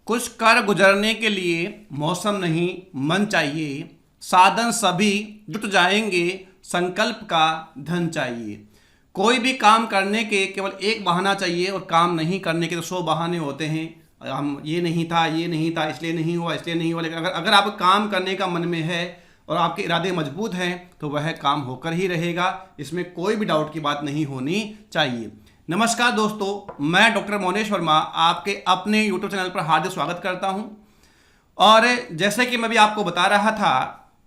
कुछ कर गुजरने के लिए मौसम नहीं मन चाहिए, साधन सभी जुट जाएंगे, संकल्प का धन चाहिए। कोई भी काम करने के केवल एक बहाना चाहिए और काम नहीं करने के तो 100 बहाने होते हैं। हम ये नहीं था, ये नहीं था, इसलिए नहीं हुआ, इसलिए नहीं हुआ। लेकिन अगर अगर आप काम करने का मन में है और आपके इरादे मजबूत हैं तो वह काम होकर ही रहेगा। इसमें कोई भी डाउट की बात नहीं होनी चाहिए। नमस्कार दोस्तों, मैं डॉक्टर मोनेश वर्मा आपके अपने यूट्यूब चैनल पर हार्दिक स्वागत करता हूं। और जैसे कि मैं भी आपको बता रहा था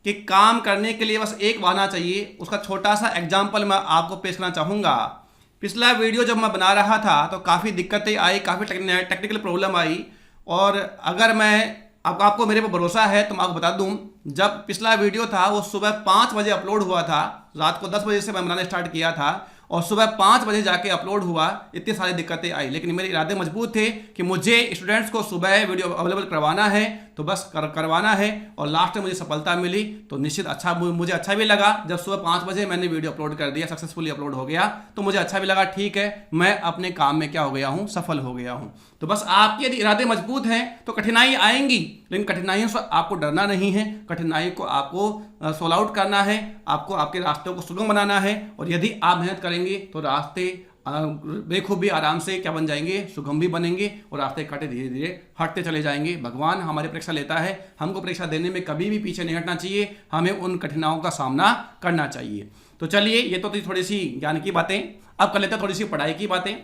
कि काम करने के लिए बस एक बहाना चाहिए, उसका छोटा सा एग्जाम्पल मैं आपको पेश करना चाहूँगा। पिछला वीडियो जब मैं बना रहा था तो काफ़ी दिक्कतें आई, काफ़ी टेक्निकल प्रॉब्लम आई। और अगर मैं आपको मेरे पर भरोसा है तो मैं आपको बता दूं, जब पिछला वीडियो था वो सुबह 5 बजे अपलोड हुआ था। रात को 10 बजे से मैं बनाना स्टार्ट किया था और सुबह 5 बजे जाके अपलोड हुआ। इतनी सारी दिक्कतें आई, लेकिन मेरे इरादे मजबूत थे कि मुझे स्टूडेंट्स को सुबह वीडियो अवेलेबल करवाना है, तो बस करवाना है। और लास्ट में मुझे सफलता मिली तो निश्चित मुझे अच्छा भी लगा। जब सुबह 5 बजे मैंने वीडियो अपलोड कर दिया, सक्सेसफुली अपलोड हो गया, तो मुझे अच्छा भी लगा। ठीक है, मैं अपने काम में क्या हो गया हूँ, सफल हो गया हूँ। तो बस आपके यदि इरादे मजबूत हैं तो कठिनाई आएंगी, लेकिन कठिनाइयों से आपको डरना नहीं है। कठिनाई को आपको सोल्व आउट करना है, आपको आपके रास्तों को सुगम बनाना है। और यदि आप मेहनत करेंगे तो रास्ते बेखूबी आराम से क्या बन जाएंगे, सुगम भी बनेंगे और रास्ते काटे धीरे धीरे हटते चले जाएंगे। भगवान हमारी परीक्षा लेता है, हमको परीक्षा देने में कभी भी पीछे नहीं हटना चाहिए, हमें उन कठिनाइयों का सामना करना चाहिए। तो चलिए, ये तो थोड़ी सी ज्ञान की बातें, अब कर लेते हैं थोड़ी सी पढ़ाई की बातें।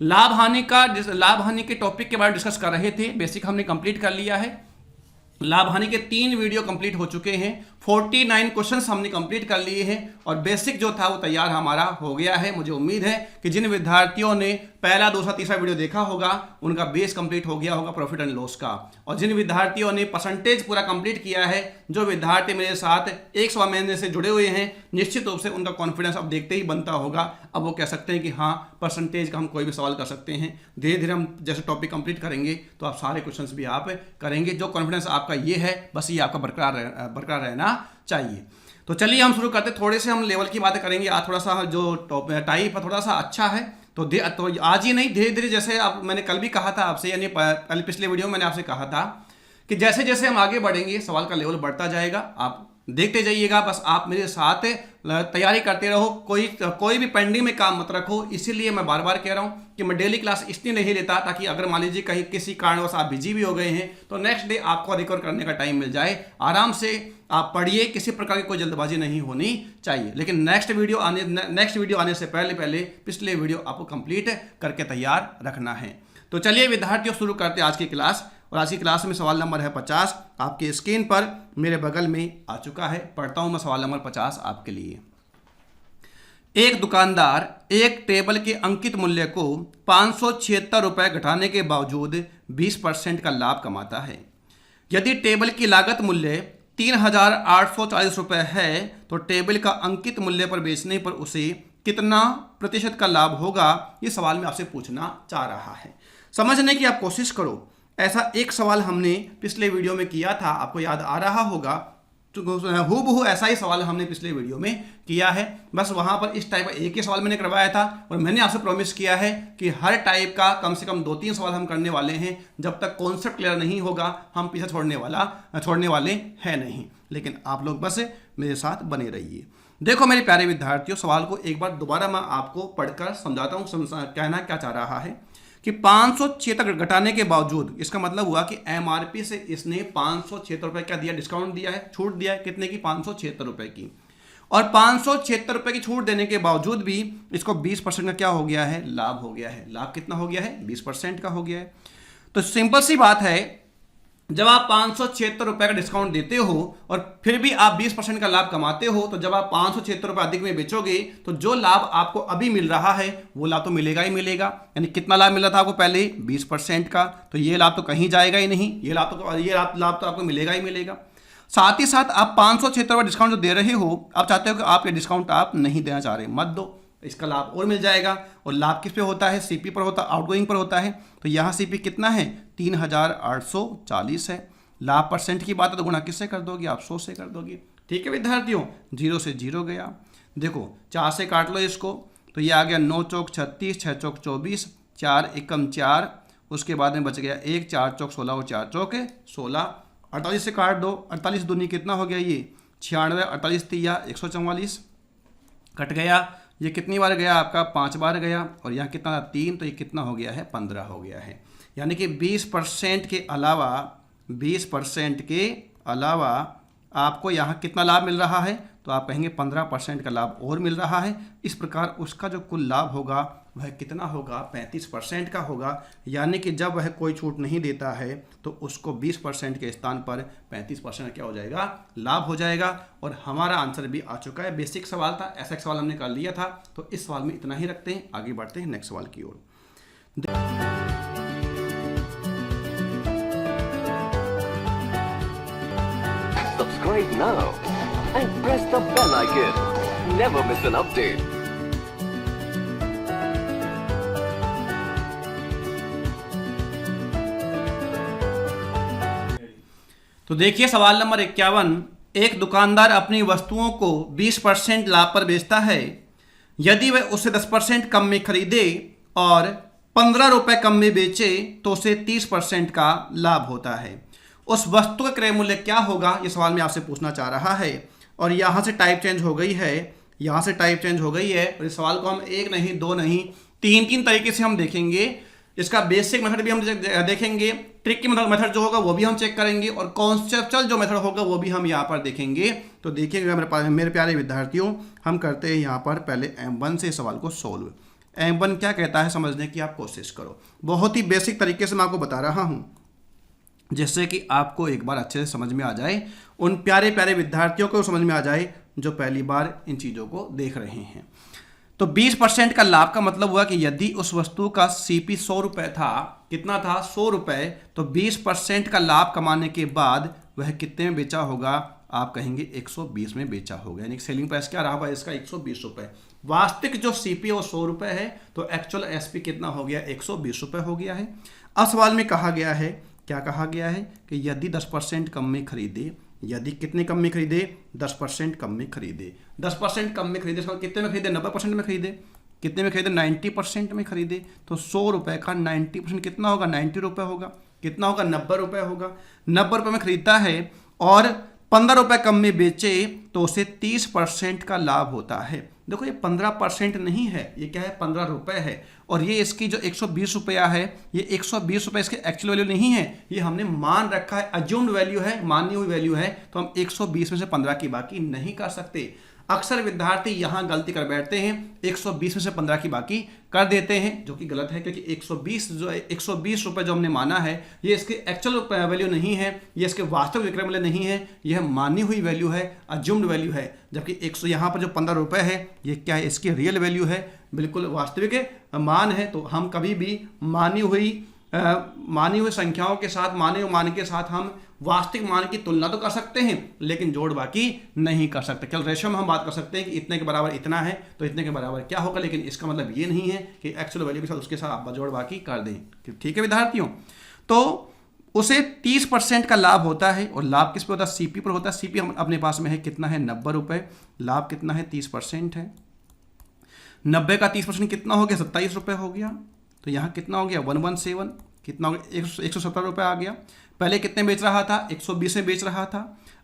लाभ हानि के टॉपिक के बारे में डिस्कस कर रहे थे। बेसिक हमने कंप्लीट कर लिया है। लाभ हानि के 3 वीडियो कंप्लीट हो चुके हैं। 49 क्वेश्चंस हमने कंप्लीट कर लिए हैं और बेसिक जो था वो तैयार हमारा हो गया है। मुझे उम्मीद है कि जिन विद्यार्थियों ने पहला, दूसरा, तीसरा वीडियो देखा होगा उनका बेस कंप्लीट हो गया होगा प्रॉफिट एंड लॉस का। और जिन विद्यार्थियों ने परसेंटेज पूरा कंप्लीट किया है, जो विद्यार्थी मेरे साथ 1 महीने से जुड़े हुए हैं, निश्चित रूप से उनका कॉन्फिडेंस अब देखते ही बनता होगा। अब वो कह सकते हैं कि हाँ, परसेंटेज का हम कोई भी सवाल कर सकते हैं। धीरे धीरे हम जैसे टॉपिक कंप्लीट करेंगे तो आप सारे क्वेश्चन भी आप करेंगे। जो कॉन्फिडेंस आपका ये है, बस ये आपका बरकरार रहना चाहिए। तो चलिए हम शुरू करते हैं। थोड़े से हम लेवल की बातें करेंगे। आज थोड़ा सा जो टाइप है थोड़ा सा अच्छा है, तो आज ही नहीं, धीरे धीरे, जैसे आप मैंने कल भी कहा था आपसे, यानी कल पिछले वीडियो में मैंने आपसे कहा था कि जैसे जैसे हम आगे बढ़ेंगे सवाल का लेवल बढ़ता जाएगा। आप देखते जाइएगा, बस आप मेरे साथ तैयारी करते रहो। कोई भी पेंडिंग में काम मत रखो। इसीलिए मैं बार बार कह रहा हूँ कि मैं डेली क्लास इसलिए नहीं लेता ताकि अगर मान लीजिए कहीं किसी कारणवश आप बिजी भी हो गए हैं तो नेक्स्ट डे आपको रिकवर करने का टाइम मिल जाए। आराम से आप पढ़िए, किसी प्रकार की कोई जल्दबाजी नहीं होनी चाहिए। लेकिन नेक्स्ट वीडियो आने से पहले पिछले वीडियो आपको कंप्लीट करके तैयार रखना है। तो चलिए विद्यार्थियों, शुरू करते हैं आज की क्लास। और आज की क्लास में सवाल नंबर है 50। आपके स्क्रीन पर मेरे बगल में आ चुका है। पढ़ता हूं मैं सवाल नंबर 50 आपके लिए। एक दुकानदार एक टेबल के अंकित मूल्य को 576 रुपये घटाने के बावजूद 20% का लाभ कमाता है। यदि टेबल की लागत मूल्य 3840 रुपये है तो टेबल का अंकित मूल्य पर बेचने पर उसे कितना प्रतिशत का लाभ होगा, ये सवाल मैं आपसे पूछना चाह रहा है। समझने की आप कोशिश करो। ऐसा एक सवाल हमने पिछले वीडियो में किया था, आपको याद आ रहा होगा। तो हूबहू ऐसा ही सवाल हमने पिछले वीडियो में किया है। बस वहां पर इस टाइप का एक ही सवाल मैंने करवाया था और मैंने आपसे प्रॉमिस किया है कि हर टाइप का कम से कम 2-3 सवाल हम करने वाले हैं। जब तक कॉन्सेप्ट क्लियर नहीं होगा हम पीछे छोड़ने वाले हैं नहीं। लेकिन आप लोग बस मेरे साथ बने रहिए। देखो मेरे प्यारे विद्यार्थियों, सवाल को एक बार दोबारा मैं आपको पढ़कर समझाता हूँ। कहना क्या चाह रहा है कि 576 घटाने के बावजूद, इसका मतलब हुआ कि एमआरपी से इसने 576 रुपये क्या दिया, डिस्काउंट दिया है, छूट दिया है। कितने की? 576 रुपये की। और 576 रुपये की छूट देने के बावजूद भी इसको 20% का क्या हो गया है, लाभ हो गया है। लाभ कितना हो गया है? 20% का हो गया है। तो सिंपल सी बात है, जब आप 576 रुपये का डिस्काउंट देते हो और फिर भी आप 20% का लाभ कमाते हो, तो जब आप 576 रुपये अधिक में बेचोगे तो जो लाभ आपको अभी मिल रहा है वो लाभ तो मिलेगा ही मिलेगा। यानी कितना लाभ मिल रहा था आपको पहले? 20% का। तो ये लाभ तो कहीं जाएगा ही नहीं, ये लाभ तो आपको मिलेगा ही मिलेगा। साथ ही साथ आप 576 रुपये डिस्काउंट जो दे रहे हो, आप चाहते हो कि आप ये डिस्काउंट आप नहीं देना चाह रहे, मत दो, इसका लाभ और मिल जाएगा। और लाभ किस पे होता है? सीपी पर होता है, आउटगोइंग पर होता है। तो यहाँ सीपी कितना है? 3840 है। लाभ परसेंट की बात है तो गुणा किससे कर दोगे? आप 100 से कर दोगे। ठीक है विद्यार्थियों, 0 से 0 गया। देखो 4 से काट लो इसको, तो ये आ गया 9 चौक 36, 6 चौक 24, 4 एकम 4 उसके बाद में बच गया 1 4 चौक 16 और 4 चौक 16, 48 से काट दो, 48 दूनी कितना हो गया ये 96, 48 तिया 144 कट गया। ये कितनी बार गया आपका 5 बार गया, और यहाँ कितना था 3, तो ये कितना हो गया है 15 हो गया है। यानी कि 20% के अलावा 20% के अलावा आपको यहाँ कितना लाभ मिल रहा है, तो आप कहेंगे 15% का लाभ और मिल रहा है। इस प्रकार उसका जो कुल लाभ होगा वह कितना होगा 35% का होगा। यानी कि जब वह कोई छूट नहीं देता है तो उसको 20% के स्थान पर 35% क्या हो जाएगा, लाभ हो जाएगा। और हमारा आंसर भी आ चुका है। बेसिक सवाल था, ऐसा एक सवाल हमने कर लिया था। तो इस सवाल में इतना ही रखते हैं, आगे बढ़ते हैं नेक्स्ट सवाल की ओर। Subscribe now and press the bell icon. Never miss an update. तो देखिए सवाल नंबर 51। एक दुकानदार अपनी वस्तुओं को 20% लाभ पर बेचता है। यदि वह उसे 10% कम में खरीदे और 15 रुपए कम में बेचे तो उसे 30% का लाभ होता है। उस वस्तु का क्रय मूल्य क्या होगा, ये सवाल मैं आपसे पूछना चाह रहा है। और यहाँ से टाइप चेंज हो गई है, यहाँ से टाइप चेंज हो गई है। और इस सवाल को हम एक नहीं, दो नहीं, तीन तरीके से हम देखेंगे। इसका बेसिक मेथड भी हम देखेंगे, ट्रिक की मेथड जो होगा वो भी हम चेक करेंगे, और कॉन्सेप्चुअल जो मेथड होगा वो भी हम यहाँ पर देखेंगे। तो देखिएगा मेरे प्यारे विद्यार्थियों, हम करते हैं यहाँ पर पहले M1 से सवाल को सोल्व। M1 क्या कहता है समझने की आप कोशिश करो। बहुत ही बेसिक तरीके से मैं आपको बता रहा हूँ, जिससे कि आपको एक बार अच्छे से समझ में आ जाए, उन प्यारे प्यारे विद्यार्थियों को समझ में आ जाए जो पहली बार इन चीज़ों को देख रहे हैं। तो 20% का लाभ का मतलब हुआ कि यदि उस वस्तु का CP 100 रुपये था, कितना था 100 रुपये, तो 20% का लाभ कमाने के बाद वह कितने में बेचा होगा, आप कहेंगे 120 में बेचा होगा। यानी सेलिंग प्राइस क्या रहा हुआ इसका 120 रुपये। वास्तविक जो CP वो 100 रुपये है, तो एक्चुअल SP कितना हो गया 120 रुपये हो गया है। अब सवाल में कहा गया है, क्या कहा गया है कि यदि 10% कम में खरीदे, यदि कितने कम में खरीदे 10% कम में खरीदे, 10% कम में खरीदे, कितने में खरीदे 90% में खरीदे, कितने में खरीदे 90% में खरीदे, तो 100 रुपये का 90% कितना होगा 90 रुपये होगा, कितना होगा 90 रुपये होगा। 90 रुपये में खरीदता है और 15 रुपये कम में बेचे तो उसे 30% का लाभ होता है। देखो ये 15% नहीं है, ये क्या है 15 रुपये है। और ये इसकी जो 120 रुपया है, ये 120 रुपये इसके एक्चुअल वैल्यू नहीं है, ये हमने मान रखा है, अज्यूम्ड वैल्यू है, मानी हुई वैल्यू है। तो हम 120 में से 15 की बाकी नहीं कर सकते। अक्सर विद्यार्थी यहाँ गलती कर बैठते हैं, 120 में से 15 की बाकी कर देते हैं, जो कि गलत है। क्योंकि 120 रुपये जो हमने माना है, ये इसके एक्चुअल वैल्यू नहीं है, ये इसके वास्तविक विक्रय मूल्य नहीं है, यह मानी हुई वैल्यू है, अज्यूम्ड वैल्यू है। जबकि 100 यहाँ पर जो 15 रुपये है, ये क्या है इसकी रियल वैल्यू है, बिल्कुल वास्तविक मान है। तो हम कभी भी मानी हुई संख्याओं के साथ, माने हुए मान के साथ हम वास्तविक मान की तुलना तो कर सकते हैं, लेकिन जोड़ बाकी नहीं कर सकते। केवल रेशियो में हम बात कर सकते हैं कि इतने के बराबर इतना है तो इतने के बराबर क्या होगा, लेकिन इसका मतलब ये नहीं है कि एक्चुअल वैल्यू के साथ उसके साथ आप जोड़ बाकी कर दें। ठीक है विद्यार्थियों, तो उसे 30% का लाभ होता है। और लाभ किस पे होता है, CP पर होता है। CP हम अपने पास में है, कितना है 90 रुपये। लाभ कितना है 30% है, 90 का 30% कितना हो गया 27 रुपये हो गया। तो यहाँ कितना हो गया 117, कितना हो गया 117 रुपये आ गया। पहले कितने बेच रहा था 120 में बेच रहा था,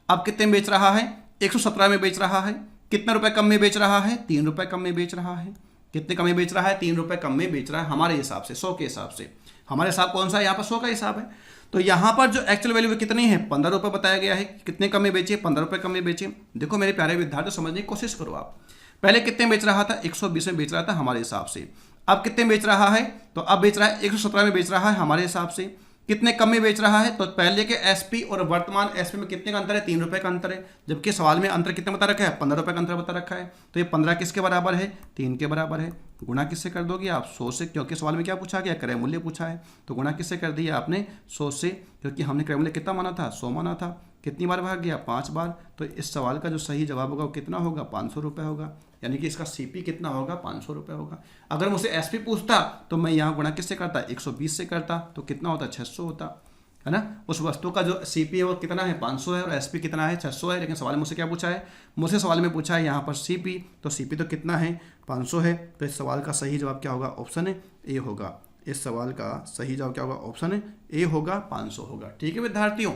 अब कितने बेच रहा है 117 में बेच रहा है। कितने रुपए कम में बेच रहा है 3 रुपये कम में बेच रहा है। कितने कम में बेच रहा है 3 रुपये कम में बेच रहा है, हमारे हिसाब से 100 के हिसाब से। हमारे हिसाब कौन सा है, यहाँ पर 100 का हिसाब है। तो यहाँ पर जो एक्चुअल वैल्यू कितनी है 15 रुपये बताया गया है। कितने कम में बेचे 15 रुपये कम में बेचे। देखो मेरे प्यारे विद्यार्थी समझने की कोशिश करो आप, पहले कितने बेच रहा था 120 में बेच रहा था हमारे हिसाब से। अब कितने बेच रहा है, तो अब बेच रहा है 117 में बेच रहा है हमारे हिसाब से। कितने कम में बेच रहा है, तो पहले के SP और वर्तमान SP में कितने का अंतर है 3 रुपये का अंतर है। जबकि सवाल में अंतर कितने बता रखा है 15 रुपये का अंतर बता रखा है। तो ये 15 किसके बराबर है 3 के बराबर है। गुणा किससे कर दोगे आप 100 से, क्योंकि सवाल में क्या पूछा गया क्रय मूल्य पूछा है। तो गुणा किससे कर दिया आपने 100 से, क्योंकि हमने क्रय मूल्य कितना माना था 100 माना था। कितनी बार भाग गया 5 बार। तो इस सवाल का जो सही जवाब होगा वो कितना होगा 500 रुपये होगा। यानी कि इसका CP कितना होगा 500 रुपये होगा। अगर मुझसे SP पूछता तो मैं यहाँ गुणा किससे करता 120 से करता, तो कितना होता 600 होता है ना। उस वस्तु का जो CP है वो कितना है 500 है और SP कितना है 600 है। लेकिन सवाल मुझसे क्या पूछा है, मुझसे सवाल में पूछा है यहाँ पर CP, तो CP तो कितना है 500 है। तो इस सवाल का सही जवाब क्या होगा, ऑप्शन A होगा। इस सवाल का सही जवाब क्या होगा? ऑप्शन ए होगा, 500 होगा। ठीक है विद्यार्थियों,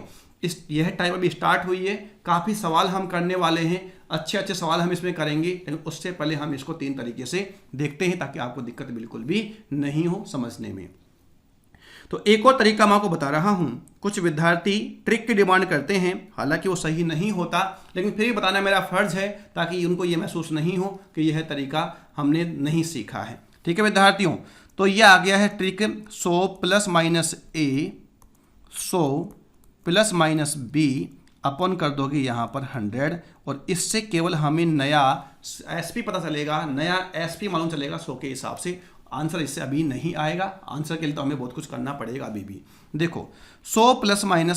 यह टाइम अभी स्टार्ट हुई है, काफ़ी सवाल हम करने वाले हैं, अच्छे अच्छे सवाल हम इसमें करेंगे, लेकिन उससे पहले हम इसको 3 तरीके से देखते हैं ताकि आपको दिक्कत बिल्कुल भी नहीं हो समझने में। तो एक और तरीका मैं आपको बता रहा हूं। कुछ विद्यार्थी ट्रिक की डिमांड करते हैं, हालांकि वो सही नहीं होता, लेकिन फिर भी बताना मेरा फर्ज है ताकि उनको ये महसूस नहीं हो कि यह तरीका हमने नहीं सीखा है। ठीक है विद्यार्थियों, तो ये आ गया है ट्रिक 100 + -a 100 + -b अपन कर दोगे यहाँ पर 100, और इससे केवल हमें नया एसपी पता चलेगा, नया एसपी मालूम चलेगा 100 के हिसाब से। आंसर इससे अभी नहीं आएगा, आंसर के लिए तो हमें बहुत कुछ करना पड़ेगा अभी भी। देखो 100 +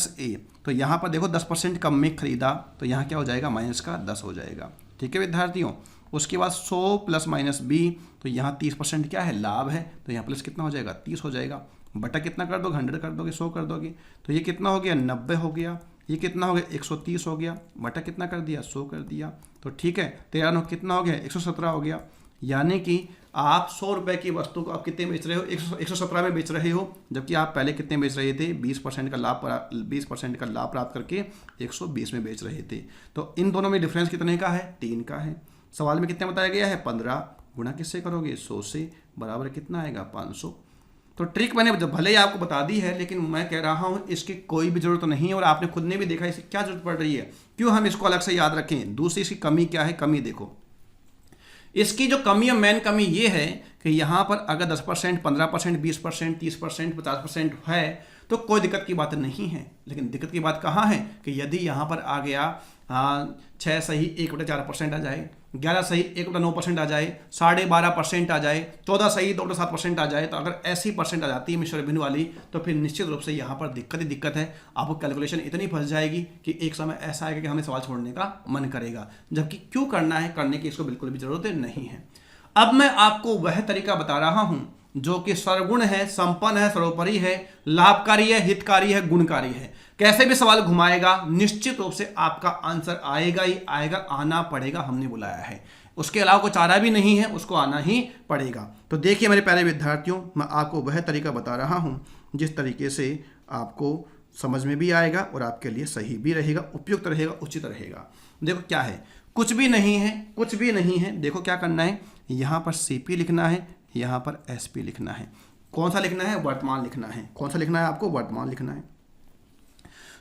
-a, तो यहाँ पर देखो 10% कम में खरीदा, तो यहाँ क्या हो जाएगा? माइनस का 10 हो जाएगा। ठीक है विद्यार्थियों, उसके बाद 100 + -b, तो यहाँ 30% क्या है? लाभ है, तो यहाँ प्लस कितना हो जाएगा? 30 हो जाएगा। बटा कितना कर दोगे? 100 कर दोगे, 100 कर दोगे, तो ये कितना हो गया? 90 हो गया। ये कितना हो गया? 130 हो गया। बटा कितना कर दिया? 100 कर दिया। तो ठीक है, 13 कितना हो गया? 117 हो गया। यानी कि आप 100 रुपये की वस्तु को आप कितने बेच रहे हो? 117 में बेच रहे हो, जबकि आप पहले कितने बेच रहे थे? 20% का लाभ प्राप्त करके 120 में बेच रहे थे। तो इन दोनों में डिफरेंस कितने का है? 3 का है। सवाल में कितने बताया गया है? 15 गुणा किससे करोगे? 100 से, बराबर कितना आएगा? 500। तो ट्रिक मैंने भले ही आपको बता दी है, लेकिन मैं कह रहा हूँ इसकी कोई भी जरूरत नहीं है, और आपने खुद ने भी देखा इसकी क्या जरूरत पड़ रही है, क्यों हम इसको अलग से याद रखें। दूसरी इसकी कमी क्या है? कमी देखो, इसकी जो कमी है, मेन कमी ये है कि यहाँ पर अगर 10%, 15%, 20%, 30%, 50% है तो कोई दिक्कत की बात नहीं है। लेकिन दिक्कत की बात कहाँ है कि यदि यहाँ पर आ गया 6 सही 1/4% आ जाए, 11 सही 1/9% आ जाए, 12.5% आ जाए, 14 सही 2.7% आ जाए, तो अगर ऐसी परसेंट आ जाती है मिश्र भिन्न वाली, तो फिर निश्चित रूप से यहाँ पर दिक्कत ही दिक्कत है। आपको कैलकुलेशन इतनी फंस जाएगी कि एक समय ऐसा आएगा कि हमें सवाल छोड़ने का मन करेगा, जबकि क्यों करना है, करने की इसको बिल्कुल भी जरूरत नहीं है। अब मैं आपको वह तरीका बता रहा हूं जो कि सर्वगुण है, संपन्न है, सर्वोपरि है, लाभकारी है, हितकारी है, गुणकारी है। कैसे भी सवाल घुमाएगा निश्चित रूप से आपका आंसर आएगा ही आएगा, आना पड़ेगा, हमने बुलाया है। उसके अलावा कोई चारा भी नहीं है, उसको आना ही पड़ेगा। तो देखिए मेरे प्यारे विद्यार्थियों, मैं आपको वह तरीका बता रहा हूं जिस तरीके से आपको समझ में भी आएगा और आपके लिए सही भी रहेगा, उपयुक्त रहेगा, उचित रहेगा। देखो क्या है, कुछ भी नहीं है, कुछ भी नहीं है। देखो क्या करना है, यहाँ पर सीपी लिखना है, यहाँ पर एसपी लिखना है। कौन सा लिखना है? वर्तमान लिखना है। कौन सा लिखना है? आपको वर्तमान लिखना है।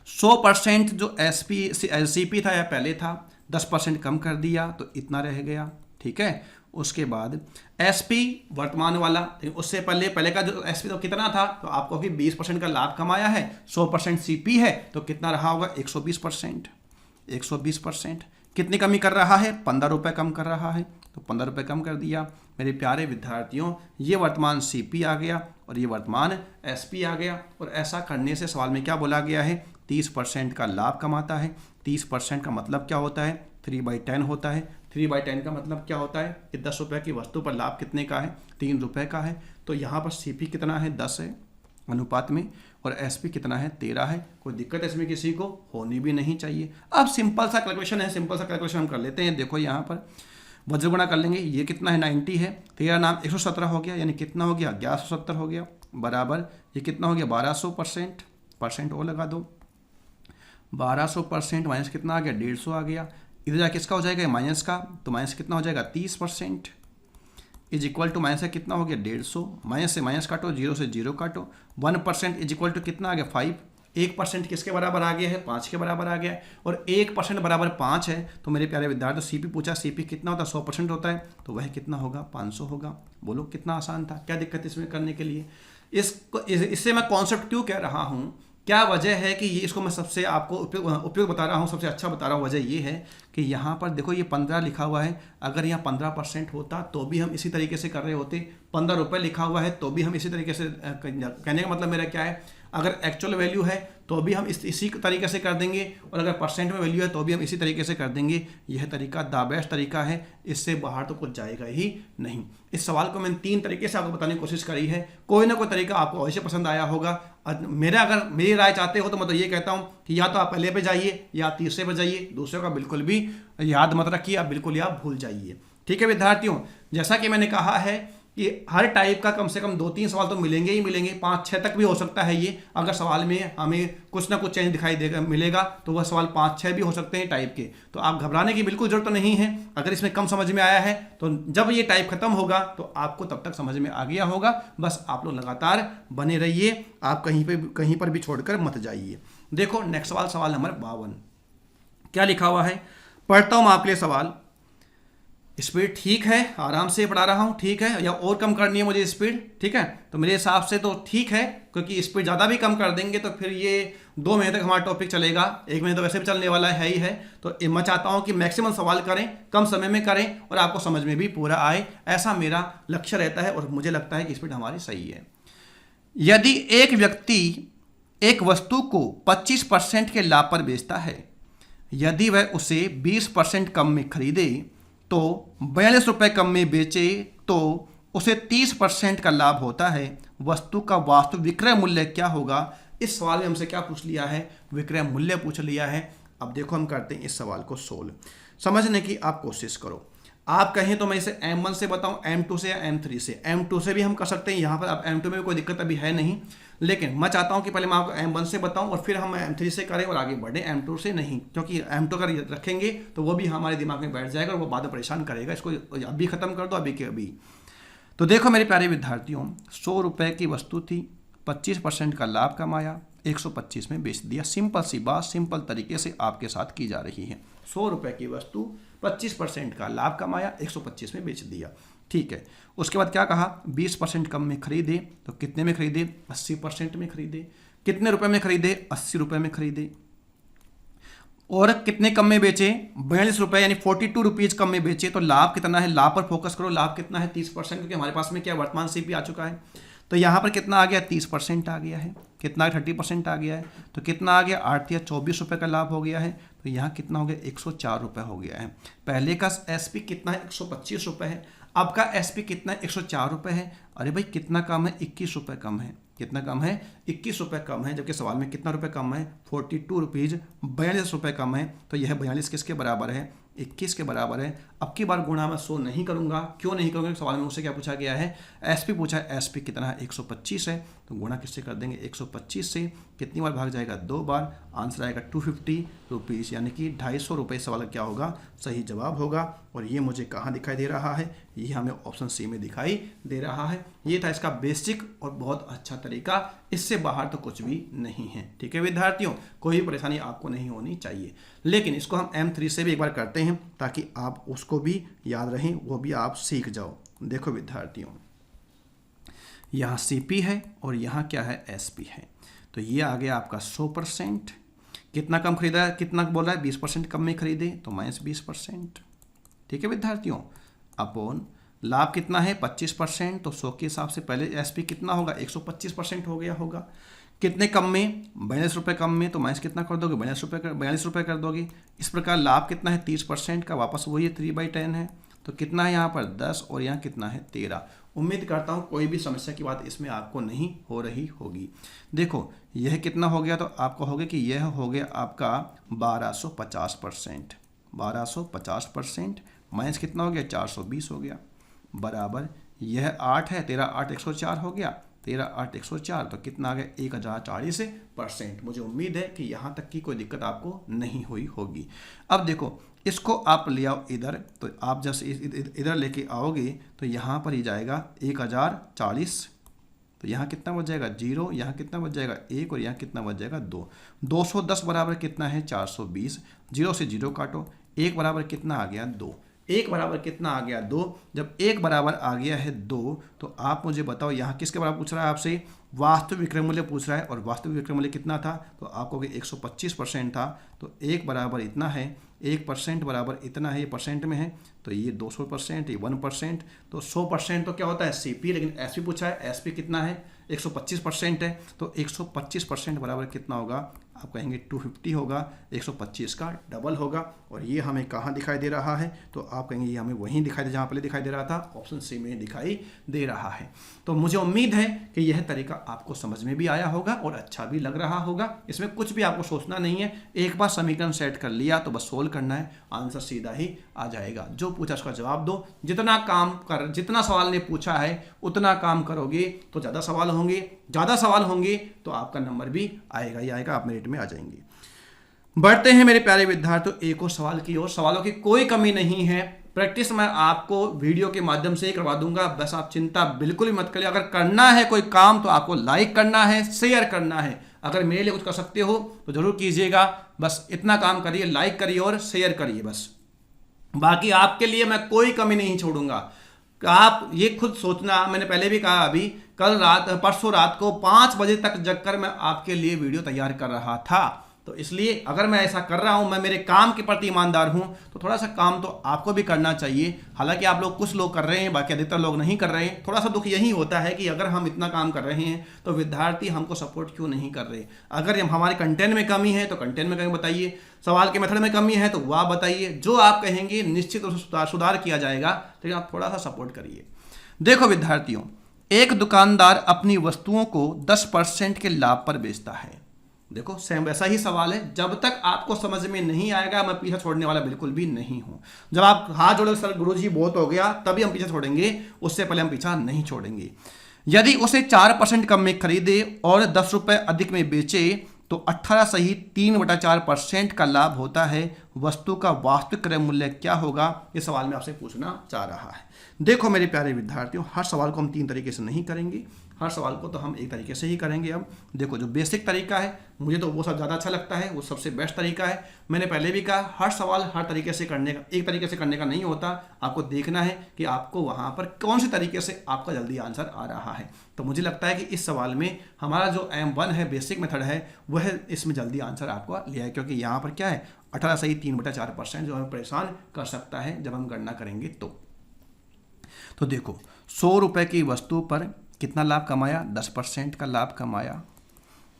100% जो सीपी था या पहले था, 10% कम कर दिया तो इतना रह गया। ठीक है, उसके बाद एसपी वर्तमान वाला, उससे पहले का जो एसपी तो कितना था, तो आपको भी 20% का लाभ कमाया है, 100% सीपी है, तो कितना रहा होगा? 120%। 120% कितनी कमी कर रहा है? 15 रुपये कम कर रहा है, तो 15 रुपये कम कर दिया। मेरे प्यारे विद्यार्थियों, ये वर्तमान सीपी आ गया और ये वर्तमान एसपी आ गया, और ऐसा करने से सवाल में क्या बोला गया है? 30% का लाभ कमाता है। 30% का मतलब क्या होता है? 3/10 होता है। 3/10 का मतलब क्या होता है कि 10 रुपये की वस्तु पर लाभ कितने का है? 3 रुपये का है। तो यहाँ पर सीपी कितना है? 10 है अनुपात में, और एसपी कितना है? 13 है। कोई दिक्कत इसमें किसी को होनी भी नहीं चाहिए। अब सिंपल सा कैलकुलेशन है, सिंपल सा कैलकुलेशन हम कर लेते हैं। देखो यहाँ पर वज्र गुणा कर लेंगे, ये कितना है? 90 है, 13 नाम 117 हो गया, यानी कितना हो गया? 1170 हो गया, बराबर ये कितना हो गया? 1200%। परसेंट और लगा दो, 1200% माइनस कितना आ गया? 150 आ गया। इधर जाके किसका हो जाएगा? माइनस का, तो माइनस कितना हो जाएगा? 30% इज इक्वल टू माइनस है कितना हो गया? 150। माइनस से माइनस काटो, 0 से 0 काटो। 1% इज इक्वल टू कितना आ गया? 5। 1% किसके बराबर आ गया है? 5 के बराबर आ गया है, और 1% बराबर 5 है। तो मेरे प्यारे विद्यार्थी, सीपी पूछा, सीपी कितना होता है? 100% होता है, तो वह कितना होगा? 500 होगा। बोलो कितना आसान था, क्या दिक्कत इसमें करने के लिए? इससे मैं कॉन्सेप्ट क्यों कह रहा हूँ, क्या वजह है कि ये इसको मैं सबसे आपको उपयोग बता रहा हूँ, सबसे अच्छा बता रहा हूँ। वजह ये है कि यहाँ पर देखो ये 15 लिखा हुआ है, अगर यहाँ 15% होता तो भी हम इसी तरीके से कर रहे होते। 15 रुपये लिखा हुआ है तो भी हम इसी तरीके से, कहने का मतलब मेरा क्या है, अगर एक्चुअल वैल्यू है तो भी हम इसी तरीके से कर देंगे, और अगर परसेंट में वैल्यू है तो भी हम इसी तरीके से कर देंगे। यह तरीका द बेस्ट तरीका है, इससे बाहर तो कुछ जाएगा ही नहीं। इस सवाल को मैंने 3 तरीके से आपको बताने की कोशिश करी है, कोई ना कोई तरीका आपको अवश्य पसंद आया होगा। अगर मेरी राय चाहते हो तो मैं तो ये कहता हूँ कि या तो आप पहले पे जाइए या तीसरे पे जाइए, दूसरे का बिल्कुल भी याद मत रखिए, आप बिल्कुल या भूल जाइए। ठीक है विद्यार्थियों, जैसा कि मैंने कहा है कि हर टाइप का कम से कम 2-3 सवाल तो मिलेंगे ही मिलेंगे, 5-6 तक भी हो सकता है ये। अगर सवाल में हमें कुछ ना कुछ चेंज दिखाई देगा मिलेगा तो वह सवाल 5-6 भी हो सकते हैं टाइप के। तो आप घबराने की बिल्कुल जरूरत नहीं है। अगर इसमें कम समझ में आया है तो जब ये टाइप खत्म होगा तो आपको तब तक समझ में आ गया होगा। बस आप लोग लगातार बने रहिए, आप कहीं पर भी छोड़कर मत जाइए। देखो नेक्स्ट सवाल नंबर 52 क्या लिखा हुआ है, पढ़ता हूं आपके लिए सवाल। स्पीड ठीक है, आराम से पढ़ा रहा हूं, ठीक है, या और कम करनी है मुझे स्पीड? ठीक है, तो मेरे हिसाब से तो ठीक है, क्योंकि स्पीड ज़्यादा भी कम कर देंगे तो फिर ये 2 महीने तक हमारा टॉपिक चलेगा, 1 महीने तो वैसे भी चलने वाला है ही है। तो मैं चाहता हूं कि मैक्सिमम सवाल करें, कम समय में करें और आपको समझ में भी पूरा आए, ऐसा मेरा लक्ष्य रहता है और मुझे लगता है कि स्पीड हमारी सही है। यदि एक व्यक्ति एक वस्तु को 25% के लाभ पर बेचता है, यदि वह उसे 20% कम में खरीदे तो 42 रुपये कम में बेचे तो उसे 30% का लाभ होता है। वस्तु का वास्तविक विक्रय मूल्य क्या होगा? इस सवाल में हमसे क्या पूछ लिया है? विक्रय मूल्य पूछ लिया है। अब देखो हम करते हैं इस सवाल को सोल्व। समझने की आप कोशिश करो। आप कहें तो मैं इसे M1 से बताऊं, M2 से या M3 से। M2 से भी हम कर सकते हैं यहाँ पर। अब M2 में भी कोई दिक्कत अभी है नहीं, लेकिन मैं चाहता हूं कि पहले मैं आपको M1 से बताऊं और फिर हम M3 से करें और आगे बढ़े, M2 से नहीं, क्योंकि M2 अगर रखेंगे तो वो भी हमारे दिमाग में बैठ जाएगा और वो बाद में परेशान करेगा। इसको अभी खत्म कर दो, अभी के अभी। तो देखो मेरे प्यारे विद्यार्थियों, 100 रुपये की वस्तु थी, 25% का लाभ कमाया, 125 में बेच दिया। सिंपल सी बात, सिंपल तरीके से आपके साथ की जा रही है। 100 रुपये की वस्तु, 25% का लाभ कमाया, 125 में बेच दिया। ठीक है, उसके बाद क्या कहा? 20% कम में खरीदे, तो कितने में खरीदे? 80% में खरीदे। कितने रुपए में खरीदे? 80 रुपये में खरीदे। और कितने कम में बेचे? 42 रुपये, यानी 42 रुपीज़ कम में बेचे। तो लाभ कितना है? लाभ पर फोकस करो। लाभ कितना है? 30%, क्योंकि हमारे पास में क्या वर्तमान सीपी आ चुका है। तो यहाँ पर कितना आ गया? 30% आ गया है। कितना? 30% आ गया है। तो कितना आ गया? 8 या 24 रुपये का लाभ हो गया है। तो यहाँ कितना हो गया? 104 रुपये हो गया है। पहले का एसपी कितना है? 125 रुपये है। अब का एसपी कितना है? 104 रुपये है। अरे भाई कितना कम है? 21 रुपये कम है। कितना कम है? 21 रुपये कम है। जबकि सवाल में कितना रुपये कम है? 42 रुपीज़, 42 रुपये कम है। तो यह 42 किसके बराबर है? 21 के बराबर है। अब की बार गुणा मैं 100 नहीं करूंगा। क्यों नहीं करूंगा? सवाल में मुझसे क्या पूछा गया है? एसपी पूछा है। एसपी कितना है? 125 है। तो गुणा किससे कर देंगे? 125 से। कितनी बार भाग जाएगा? 2 बार। आंसर आएगा 250 रुपीज़, यानी कि 250 रुपये। सवाल क्या होगा? सही जवाब होगा। और ये मुझे कहाँ दिखाई दे रहा है? ये हमें ऑप्शन सी में दिखाई दे रहा है। ये था इसका बेसिक और बहुत अच्छा तरीका। इससे बाहर तो कुछ भी नहीं है। ठीक है विद्यार्थियों, कोई भी परेशानी आपको नहीं होनी चाहिए। लेकिन इसको हम M3 से भी एक बार करते हैं ताकि आप उसको भी याद रहें, वो भी आप सीख जाओ। देखो विद्यार्थियों, यहाँ CP है और यहाँ क्या है? SP है। तो ये आ गया आपका 100%। कितना कम खरीदा है? कितना बोल रहा है? 20% कम में खरीदे, तो -20%। ठीक है विद्यार्थियों, अपॉन लाभ कितना है? 25%। तो 100 के हिसाब से पहले SP कितना होगा? 125% हो गया होगा। कितने कम में? 42 रुपये कम में, तो माइनस कितना कर दोगे? 42 रुपये कर दोगे। इस प्रकार लाभ कितना है? 30% का, वापस वही 3/10 है। तो कितना है यहाँ पर? 10 और यहाँ कितना है? 13। उम्मीद करता हूँ कोई भी समस्या की बात इसमें आपको नहीं हो रही होगी। देखो यह कितना हो गया? तो आपको हो गया कि यह हो गया आपका 1250%। 1250% माइनस कितना हो गया? 420 हो गया, बराबर यह 8 है। 13 8 104 हो गया। 13 8 104, तो कितना आ गया? 1040%। मुझे उम्मीद है कि यहाँ तक की कोई दिक्कत आपको नहीं हुई होगी। अब देखो इसको आप ले आओ इधर, तो आप जब इधर लेके आओगे तो यहाँ पर ही जाएगा 1040। तो यहाँ कितना बच जाएगा? 0। यहाँ कितना बच जाएगा? 1 और यहाँ कितना बच जाएगा? 2। 210 बराबर कितना है? 420। 0 से 0 काटो। 1 बराबर कितना आ गया? 2। 1 बराबर कितना आ गया? 2। जब 1 बराबर आ गया है 2, तो आप मुझे बताओ यहाँ किसके बराबर पूछ रहा है आपसे? वास्तविक विक्रय मूल्य पूछ रहा है। और वास्तविक विक्रय मूल्य कितना था? तो आपको 125% था। तो 1 बराबर इतना है, 1% बराबर इतना है, ये परसेंट में है। तो ये 200%, ये 1%। तो 100% तो क्या होता है? CP। लेकिन SP पूछा है। SP कितना है? 125% है। तो 125% बराबर कितना होगा? आप कहेंगे 250 होगा, 125 का डबल होगा। और ये हमें कहाँ दिखाई दे रहा है, तो आप कहेंगे ये हमें वहीं दिखाई दे जहाँ पहले दिखाई दे रहा था, ऑप्शन सी में दिखाई दे रहा है। तो मुझे उम्मीद है कि यह तरीका आपको समझ में भी आया होगा और अच्छा भी लग रहा होगा। इसमें कुछ भी आपको सोचना नहीं है, एक बार समीकरण सेट कर लिया तो बस सोल्व करना है, आंसर सीधा ही आ जाएगा। जो पूछा उसका जवाब दो, जितना सवाल ने पूछा है उतना काम करोगे तो ज़्यादा सवाल होंगे तो आपका नंबर भी आएगा ही आएगा, आप मेरिट में आ जाएंगे। बढ़ते हैं मेरे प्यारे विद्यार्थियों एक और सवाल की ओर। सवालों की कोई कमी नहीं है, प्रैक्टिस मैं आपको वीडियो के माध्यम से ही करवा दूंगा, बस आप चिंता बिल्कुल भी मत करिए। अगर करना है कोई काम तो आपको लाइक करना है, शेयर करना है। अगर मेरे लिए कुछ कर सकते हो तो जरूर कीजिएगा, बस इतना काम करिए, लाइक करिए और शेयर करिए बस। बाकी आपके लिए मैं कोई कमी नहीं छोड़ूंगा। आप ये खुद सोचना, मैंने पहले भी कहा, अभी परसों रात को 5 बजे तक जगकर मैं आपके लिए वीडियो तैयार कर रहा था। तो इसलिए अगर मैं ऐसा कर रहा हूं, मैं मेरे काम के प्रति ईमानदार हूं, तो थोड़ा सा काम तो आपको भी करना चाहिए। हालांकि आप लोग, कुछ लोग कर रहे हैं, बाकी अधिकतर लोग नहीं कर रहे हैं। थोड़ा सा दुख यही होता है कि अगर हम इतना काम कर रहे हैं तो विद्यार्थी हमको सपोर्ट क्यों नहीं कर रहे। अगर हमारे कंटेंट में कमी है तो कंटेंट में कमी बताइए, सवाल के मेथड में कमी है तो वह आप बताइए। जो आप कहेंगे निश्चित रूप से सुधार किया जाएगा, लेकिन आप थोड़ा सा सपोर्ट करिए। देखो विद्यार्थियों, एक दुकानदार अपनी वस्तुओं को 10% के लाभ पर बेचता है। देखो सेम वैसा ही सवाल है, जब तक आपको समझ में नहीं आएगा मैं पीछे छोड़ने वाला बिल्कुल भी नहीं हूं। जब आप हाथ जोड़े सर गुरुजी बहुत हो गया तभी हम पीछे छोड़ेंगे, उससे पहले हम पीछा नहीं छोड़ेंगे। यदि उसे 4% कम में खरीदे और 10 रुपये अधिक में बेचे तो 18 सहित 3/4% का लाभ होता है। वस्तु का वास्तविक क्रय मूल्य क्या होगा, ये सवाल मैं आपसे पूछना चाह रहा है। देखो मेरे प्यारे विद्यार्थियों, हर सवाल को हम 3 तरीके से नहीं करेंगे, हर सवाल को तो हम एक तरीके से ही करेंगे। अब देखो जो बेसिक तरीका है, मुझे तो वो सब ज़्यादा अच्छा लगता है, वो सबसे बेस्ट तरीका है। मैंने पहले भी कहा, हर सवाल हर तरीके से करने का, एक तरीके से करने का नहीं होता। आपको देखना है कि आपको वहाँ पर कौन से तरीके से आपका जल्दी आंसर आ रहा है। तो मुझे लगता है कि इस सवाल में हमारा जो M1 है, बेसिक मेथड है, वह इसमें जल्दी आंसर आपको लिया है, क्योंकि यहाँ पर क्या है, 18 सही 3/4% जो हमें परेशान कर सकता है जब हम गणना करेंगे। तो देखो 100 रुपये की वस्तु पर कितना लाभ कमाया, 10% का लाभ कमाया।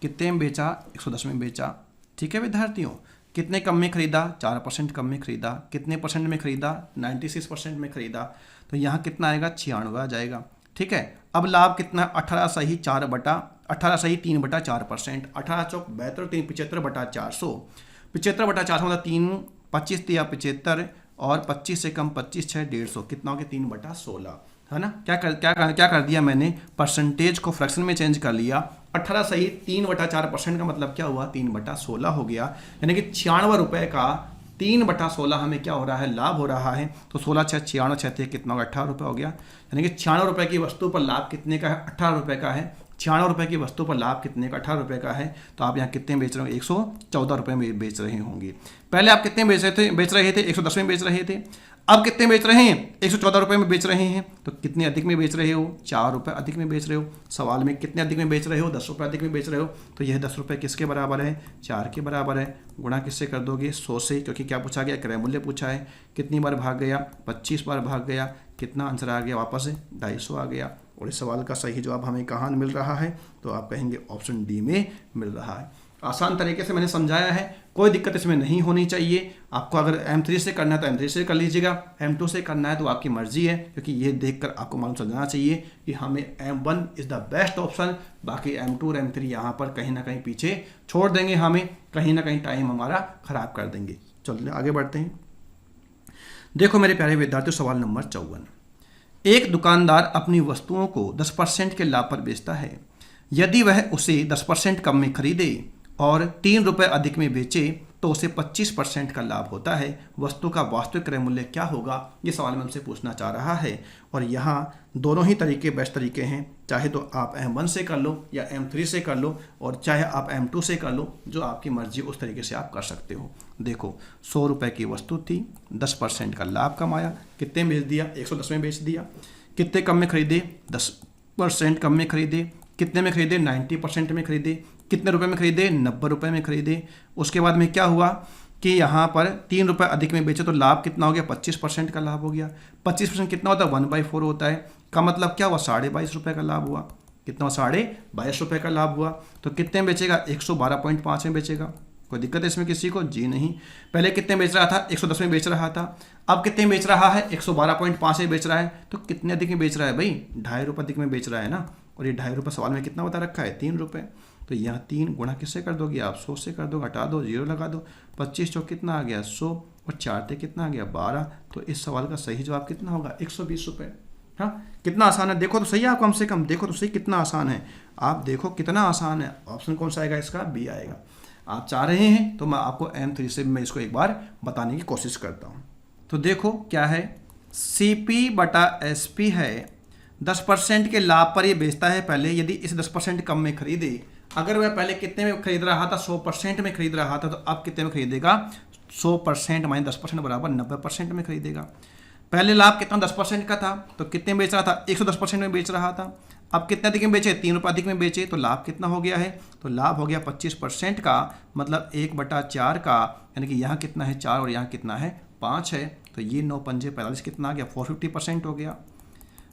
कितने में बेचा, 110 में बेचा। ठीक है विद्यार्थियों, कितने कम में खरीदा, 4% कम में खरीदा। कितने परसेंट में खरीदा, 96% में खरीदा। तो यहाँ कितना आएगा, 96 आ जाएगा। ठीक है, अब लाभ कितना, 18 सही 3/4%। 18 चौक 72, 3 75/400। 75/400 मतलब 3 25 या 75 और 25 से कम 25 6 150, कितना हो गया, 3/16 है ना। क्या कर दिया मैंने, परसेंटेज को फ्रैक्शन में चेंज कर लिया। 18 सही 3/4% का मतलब क्या हुआ, 3/16 हो गया। यानी कि 96 रुपये का 3/16 हमें क्या हो रहा है, लाभ हो रहा है। तो 16 6 96 6 कितना होगा, 18 रुपये हो गया। यानी कि 96 रुपये की वस्तु पर लाभ कितने का है, 18 रुपये का है। 96 रुपये की वस्तु पर लाभ कितने का, 18 रुपये का है। तो आप यहाँ कितने बेच रहे हो, 114 रुपये में बेच रहे होंगे। पहले आप कितने बेच रहे थे 110 में बेच रहे थे। अब कितने बेच रहे हैं, 114 रुपये में बेच रहे हैं। तो कितने अधिक में बेच रहे हो, 4 रुपये अधिक में बेच रहे हो। सवाल में कितने अधिक में बेच रहे हो, 10 रुपये अधिक में बेच रहे हो। तो यह 10 रुपये किसके बराबर है, 4 के बराबर है। गुणा किससे कर दोगे, 100 से, क्योंकि क्या पूछा गया, क्रय मूल्य पूछा है। कितनी बार भाग गया, 25 बार भाग गया। कितना आंसर आ गया, वापस 250 आ गया। और इस सवाल का सही जवाब हमें कहाँ मिल रहा है, तो आप कहेंगे ऑप्शन डी में मिल रहा है। आसान तरीके से मैंने समझाया है, कोई दिक्कत इसमें नहीं होनी चाहिए। आपको अगर M3 से करना है तो M3 से कर लीजिएगा, M2 से करना है तो आपकी मर्जी है, क्योंकि ये देखकर आपको मालूम चल जाना चाहिए कि हमें M1 is the best option. बाकी M2 और M3 यहाँ पर कहीं ना कहीं पीछे छोड़ देंगे, हमें कहीं ना कहीं टाइम हमारा खराब कर देंगे। चलिए आगे बढ़ते हैं। देखो मेरे प्यारे विद्यार्थियों, सवाल नंबर 54। एक दुकानदार अपनी वस्तुओं को 10% के लाभ पर बेचता है। यदि वह उसे 10% कम में खरीदे और 3 रुपये अधिक में बेचे तो उसे 25% का लाभ होता है। वस्तु का वास्तविक क्रय मूल्य क्या होगा, ये सवाल मैं हमसे पूछना चाह रहा है। और यहाँ दोनों ही तरीके बेस्ट तरीके हैं, चाहे तो आप M1 से कर लो या M3 से कर लो, और चाहे आप M2 से कर लो, जो आपकी मर्जी उस तरीके से आप कर सकते हो। देखो 100 रुपये की वस्तु थी, 10% का लाभ कमाया। कितने बेच दिया, 110 में बेच दिया। कितने कम में खरीदे, 10% कम में खरीदे। कितने में खरीदे, 90% में खरीदे। कितने रुपए में खरीदे, 90 रुपये में खरीदे। उसके बाद में क्या हुआ कि यहाँ पर 3 रुपये अधिक में बेचे तो लाभ कितना हो गया, 25% का लाभ हो गया। 25% कितना होता है, 1/4 होता है। का मतलब क्या हुआ, 22.5 रुपये का लाभ हुआ। कितना 22.5 का लाभ हुआ। तो कितने में बेचेगा? 112.5 में बेचेगा। कोई दिक्कत है इसमें किसी को? जी नहीं। पहले कितने बेच रहा था? 110 में बेच रहा था। अब कितने में बेच रहा है? 112.5 में बेच रहा है। तो कितने अधिक में बेच रहा है भाई? 2.5 रुपये अधिक में बेच रहा है ना। और ये 2.5 रुपये सवाल में कितना बता रखा है? 3 रुपये। तो यहाँ 3 गुणा किससे कर दोगे आप? 100 से कर दो, हटा दो, 0 लगा दो। 25 चौक कितना आ गया? 100 और 4 थे कितना आ गया? 12। तो इस सवाल का सही जवाब कितना होगा? 120 रुपये। हाँ, कितना आसान है, देखो तो सही आप, कम से कम देखो तो सही कितना आसान है। आप देखो कितना आसान है। ऑप्शन कौन सा आएगा इसका? बी आएगा। आप चाह रहे हैं तो मैं आपको M3 से मैं इसको एक बार बताने की कोशिश करता हूँ। तो देखो क्या है, CP/SP है। 10% के लाभ पर ये बेचता है पहले। यदि इस 10% कम में खरीदे, अगर वह पहले कितने में खरीद रहा था? 100% में खरीद रहा था, तो अब कितने में खरीदेगा? 100% माइनस 10% बराबर 90% में खरीदेगा। पहले लाभ कितना 10% का था, तो कितने में बेच रहा था? 110% में बेच रहा था। अब कितने अधिक में बेचे? 3 रुपये अधिक में बेचे। तो लाभ कितना हो गया है? तो लाभ हो गया 25% का, मतलब 1/4 का, यानी कि यहाँ कितना है? 4 और यहाँ कितना है? 5 है। तो ये 9 पंजे 45 कितना आ गया? 450% हो गया।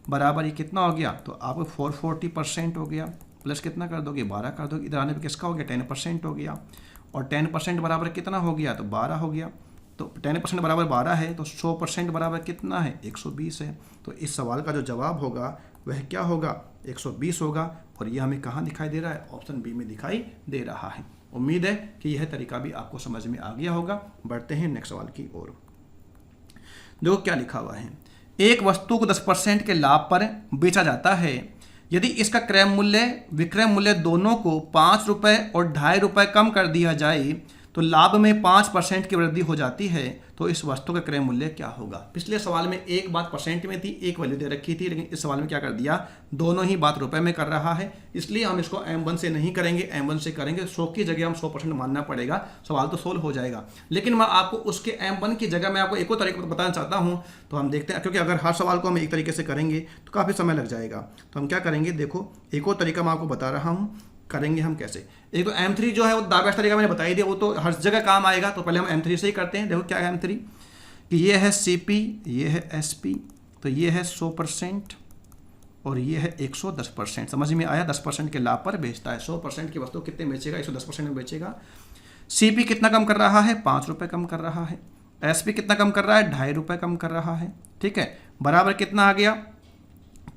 बराबर ये कितना हो गया? तो आपको 440% हो गया। प्लस कितना कर दोगे? 12 कर दोगे। इधर आने पर किसका हो गया? 10% हो गया। और 10% बराबर कितना हो गया? तो 12 हो गया। तो 10% बराबर 12 है, तो 100% बराबर कितना है? 120 है। तो इस सवाल का जो जवाब होगा वह क्या होगा? 120 होगा। और यह हमें कहाँ दिखाई दे रहा है? ऑप्शन बी में दिखाई दे रहा है। उम्मीद है कि यह तरीका भी आपको समझ में आ गया होगा। बढ़ते हैं नेक्स्ट सवाल की ओर। देखो क्या लिखा हुआ है, एक वस्तु को 10% के लाभ पर बेचा जाता है। यदि इसका क्रय मूल्य विक्रय मूल्य दोनों को 5 रुपये और 2.5 रुपये कम कर दिया जाए तो लाभ में 5% की वृद्धि हो जाती है, तो इस वस्तु का क्रय मूल्य क्या होगा? पिछले सवाल में एक बात परसेंट में थी, एक वैल्यू दे रखी थी, लेकिन इस सवाल में क्या कर दिया? दोनों ही बात रुपए में कर रहा है। इसलिए हम इसको M1 से नहीं करेंगे, M1 से करेंगे। 100 की जगह हम 100% मानना पड़ेगा, सवाल तो सोल्व हो जाएगा। लेकिन मैं आपको उसके M1 की जगह मैं आपको एक और तरीका बताना चाहता हूँ। तो हम देखते हैं, क्योंकि अगर हर सवाल को हम एक तरीके से करेंगे तो काफ़ी समय लग जाएगा। तो हम क्या करेंगे, देखो एक और तरीका मैं आपको बता रहा हूँ। करेंगे हम कैसे? एक तो M3 जो है वो दावेश तरीका मैंने बताई दिया, वो तो हर जगह काम आएगा। तो पहले हम M3 से ही करते हैं। देखो क्या है M3, कि ये है CP, ये है SP, तो ये है 100% और ये है 110%। समझ में आया? 10% के लाभ पर बेचता है। 100% की वस्तु कितने बेचेगा? 110% में बेचेगा। CP कितना कम कर रहा है? 5 रुपये कम कर रहा है। SP कितना कम कर रहा है? 2.5 रुपये कम कर रहा है। ठीक है, बराबर कितना आ गया?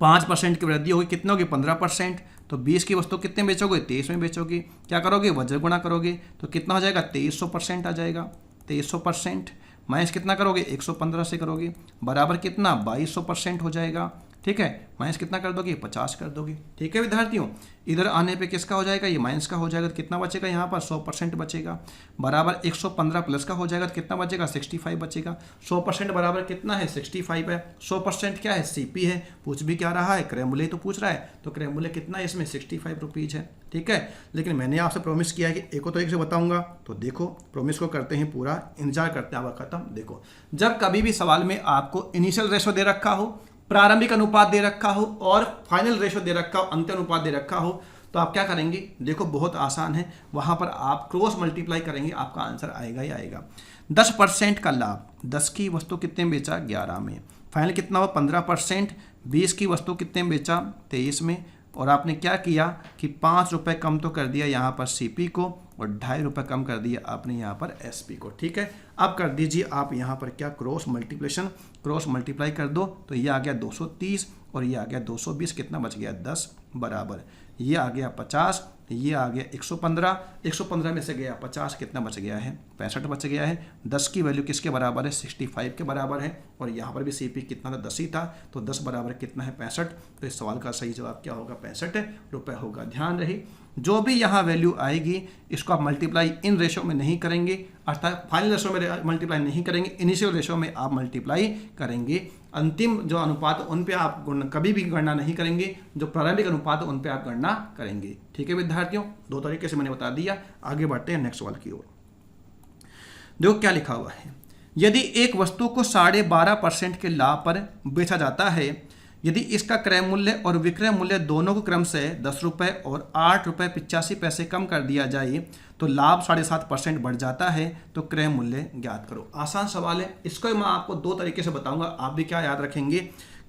5% की वृद्धि होगी, कितने होगी? 15%। तो 20 की वस्तु कितने बेचोगे? 23 में बेचोगे। क्या करोगे? वज्र गुणा करोगे, तो कितना हो जाएगा? 2300% आ जाएगा। 2300% माइनस कितना करोगे? 115 से करोगे, बराबर कितना? 2200% हो जाएगा। ठीक है, माइनस कितना कर दोगे? 50 कर दोगे। ठीक है विद्यार्थियों, इधर आने पे किसका हो जाएगा? ये माइनस का हो जाएगा। तो कितना बचेगा यहाँ पर? 100% बचेगा। बराबर 115 प्लस का हो जाएगा, तो कितना बचेगा? 65 बचेगा। 100% बराबर कितना है? 65 है। 100% क्या है? CP है। पूछ भी क्या रहा है? क्रय मूल्य तो पूछ रहा है। तो क्रय मूल्य कितना है इसमें? 65 रुपीज़ है। ठीक है, लेकिन मैंने आपसे प्रॉमिस किया है कि एक और तरीके से बताऊंगा। तो देखो, प्रॉमिस को करते हैं पूरा, इंतजार करते हैं आपका खत्म। देखो, जब कभी भी सवाल में आपको इनिशियल रेशो दे रखा हो, प्रारंभिक अनुपात दे रखा हो और फाइनल रेशो दे रखा हो, अंत्य अनुपात दे रखा हो, तो आप क्या करेंगे? देखो बहुत आसान है, वहां पर आप क्रॉस मल्टीप्लाई करेंगे, आपका आंसर आएगा ही आएगा। 10% का लाभ, 10 की वस्तु कितने में बेचा? 11 में। फाइनल कितना हुआ? 15%। 20 की वस्तु कितने में बेचा? 23 में। और आपने क्या किया कि 5 रुपये कम तो कर दिया यहाँ पर CP को और 2.5 रुपये कम कर दिया आपने यहाँ पर SP को। ठीक है, अब कर दीजिए आप यहाँ पर क्या? Cross multiplication. क्रॉस मल्टीप्लाई कर दो तो ये आ गया 230 और ये आ गया 220। कितना बच गया? 10 बराबर ये आ गया 50, ये आ गया 115। 115 में से गया 50, कितना बच गया है? 65 बच गया है। 10 की वैल्यू किसके बराबर है? 65 के बराबर है। और यहाँ पर भी CP कितना था? 10 ही था। तो 10 बराबर कितना है? 65। तो इस सवाल का सही जवाब क्या होगा? 65 रुपये होगा। ध्यान रहे, जो भी यहाँ वैल्यू आएगी इसको आप मल्टीप्लाई इन रेशो में नहीं करेंगे, अर्थात फाइनल रेशो में मल्टीप्लाई नहीं करेंगे, इनिशियल रेशो में आप मल्टीप्लाई करेंगे। अंतिम जो अनुपात उन पे आप कभी भी गणना नहीं करेंगे, जो प्रारंभिक अनुपात उन पे आप गणना करेंगे। ठीक है विद्यार्थियों, 2 तरीके से मैंने बता दिया। आगे बढ़ते हैं नेक्स्ट सवाल की ओर। देखो क्या लिखा हुआ है, यदि एक वस्तु को 12.5% के लाभ पर बेचा जाता है, यदि इसका क्रय मूल्य और विक्रय मूल्य दोनों को क्रम से 10 रुपये और 8 रुपये 85 पैसे कम कर दिया जाए तो लाभ 7.5% बढ़ जाता है, तो क्रय मूल्य ज्ञात करो। आसान सवाल है, इसको मैं आपको 2 तरीके से बताऊंगा। आप भी क्या याद रखेंगे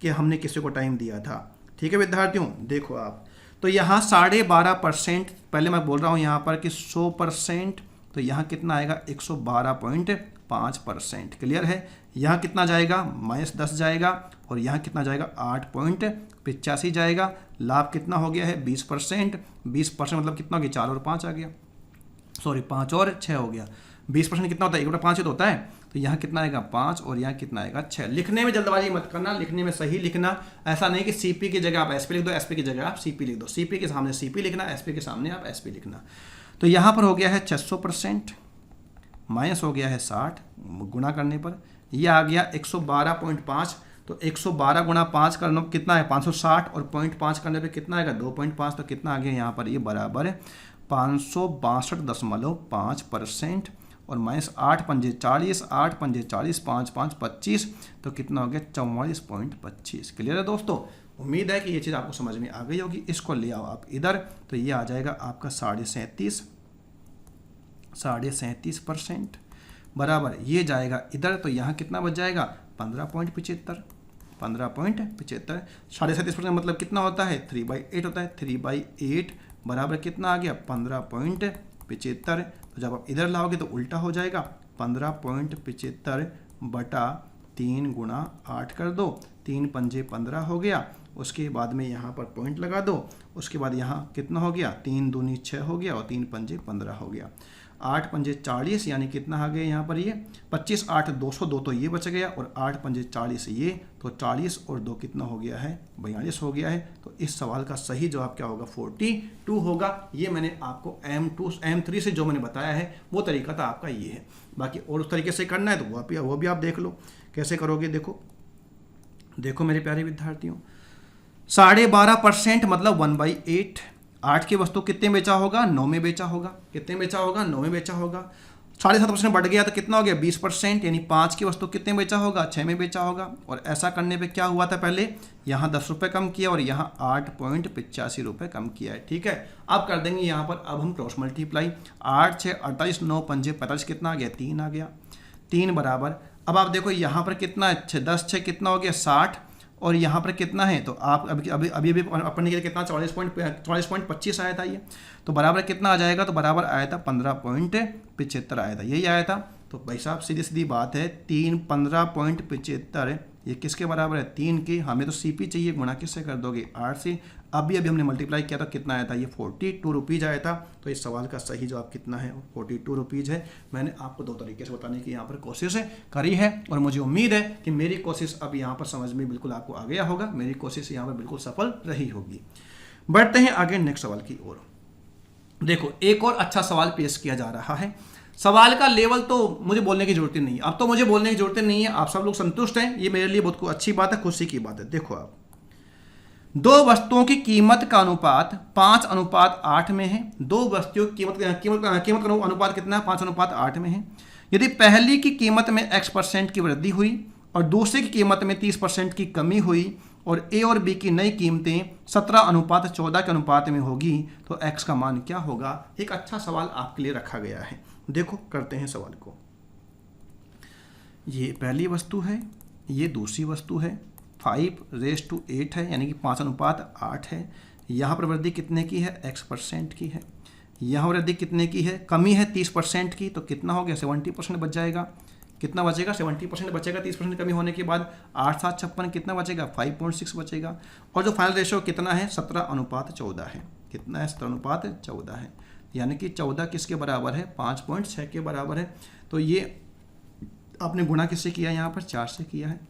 कि हमने किसी को टाइम दिया था। ठीक है विद्यार्थियों, देखो आप तो यहाँ 12.5%, पहले मैं बोल रहा हूँ यहाँ पर कि 100%, तो यहाँ कितना आएगा 112.5%। क्लियर है। यहाँ कितना जाएगा -10 जाएगा और यहाँ कितना जाएगा 8.85 जाएगा। लाभ कितना हो गया है 20%। 20% मतलब कितना हो गया 4 और 5 आ गया, सॉरी 5 और 6 हो गया। 20% कितना होता है 1/5 ही तो होता है। तो यहाँ कितना आएगा 5 और यहाँ कितना आएगा 6। लिखने में जल्दबाजी मत करना, लिखने में सही लिखना। ऐसा नहीं कि सीपी की जगह आप एसपी लिख दो, एसपी की जगह आप सीपी लिख दो। सीपी के सामने सीपी लिखना, एसपी के सामने आप एसपी लिखना। तो यहाँ पर हो गया है 600%, माइनस हो गया है 60 गुणा करने पर, यह आ गया 112.5। तो 112 गुणा 5 करना कितना है 560 और 0.5 करने पे कितना आएगा 2.5। तो कितना आ गया यहाँ पर ये बराबर है 562.5% और -8 पंजे 40, 8 पंजे 40, 5 5 25, तो कितना हो गया 44.25। क्लियर है दोस्तों। उम्मीद है कि ये चीज़ आपको समझ में आ गई होगी। इसको ले आओ आप इधर, तो ये आ जाएगा आपका 37.5% बराबर। ये जाएगा इधर, तो यहाँ कितना बच जाएगा 15.75। 37.5% मतलब कितना होता है 3/8 होता है। 3/8 बराबर कितना आ गया 15.75। तो जब आप इधर लाओगे तो उल्टा हो जाएगा 15.75 बटा 3 गुणा 8 कर दो, 3 पंजे 15 हो गया। उसके बाद में यहाँ पर पॉइंट लगा दो। उसके बाद यहाँ कितना हो गया 3 दूनी 6 हो गया और 3 पंजे 15 हो गया। 8 पंजे 40 यानी कितना आ गया यहाँ पर ये 25, 8 202, तो ये बच गया और 8 पंजे 40 ये, तो 40 और 2 कितना हो गया है 42 हो गया है। तो इस सवाल का सही जवाब क्या होगा 42 होगा। ये मैंने आपको M3 से जो मैंने बताया है वो तरीका था आपका ये है। बाकी और उस तरीके से करना है तो वो भी आप देख लो कैसे करोगे। देखो मेरे प्यारे विद्यार्थियों, 12.5% मतलब 1/8। 8 की वस्तु कितने बेचा होगा 9 में बेचा होगा। कितने बेचा होगा 9 में बेचा होगा। 7.5% बढ़ गया तो कितना हो गया 20%, यानी 5 की वस्तु कितने बेचा होगा 6 में बेचा होगा। और ऐसा करने पे क्या हुआ था, पहले यहाँ 10 रुपये कम किया और यहाँ 8.85 रुपये कम किया है। ठीक है, अब कर देंगे यहाँ पर, अब हम क्रॉस मल्टीप्लाई। 8 6 48, 9 पंजे 45, कितना आ गया 3 आ गया। 3 बराबर, अब आप देखो यहाँ पर कितना है 10 6 कितना हो गया 60 और यहाँ पर कितना है, तो आप अभी अपने के लिए कितना 44.25 आया था ये, तो बराबर कितना आ जाएगा, तो बराबर आया था 15.75 आया था, यही आया था। तो भाई साहब सीधी सीधी बात है 15.75 ये किसके बराबर है 3 के। हमें तो सीपी चाहिए, गुणा किससे कर दोगे 8 से। अभी हमने मल्टीप्लाई किया तो कितना आया था ये 42 रुपीज़ आया था। तो इस सवाल का सही जवाब कितना है 42 रुपीज़ है। मैंने आपको 2 तरीके से बताने की यहाँ पर कोशिश करी है और मुझे उम्मीद है कि मेरी कोशिश अब यहाँ पर समझ में बिल्कुल आपको आ गया होगा। मेरी कोशिश यहाँ पर बिल्कुल सफल रही होगी। बढ़ते हैं आगे नेक्स्ट सवाल की ओर। देखो एक और अच्छा सवाल पेश किया जा रहा है। सवाल का लेवल तो मुझे बोलने की जरूरत नहीं है, अब तो मुझे बोलने की जरूरत नहीं है, आप सब लोग संतुष्ट हैं, ये मेरे लिए बहुत अच्छी बात है, खुशी की बात है। देखो आप 2 वस्तुओं की कीमत का अनुपात 5:8 में है। 2 वस्तुओं की कीमत का अनुपात कितना है 5:8 में है। यदि पहली की कीमत में x% की वृद्धि हुई और दूसरे की कीमत में 30% की कमी हुई और ए और बी की नई कीमतें 17:14 के अनुपात में होगी तो x का मान क्या होगा। एक अच्छा सवाल आपके लिए रखा गया है। देखो करते हैं सवाल को। ये पहली वस्तु है, ये दूसरी वस्तु है, 5:8 है यानी कि 5:8 है। यहाँ पर वृद्धि कितने की है x% की है। यहाँ वृद्धि कितने की है, कमी है 30% की, तो कितना हो गया 70% बच जाएगा। कितना बचेगा 70% बचेगा 30% कमी होने के बाद। 8 7 56 कितना बचेगा 5.6 बचेगा। और जो फाइनल रेशियो कितना है 17:14 है। कितना है 17:14 है, यानी कि 14 किसके बराबर है 5.6 के बराबर है। तो ये आपने गुणा किससे किया है यहाँ पर 4 से किया है,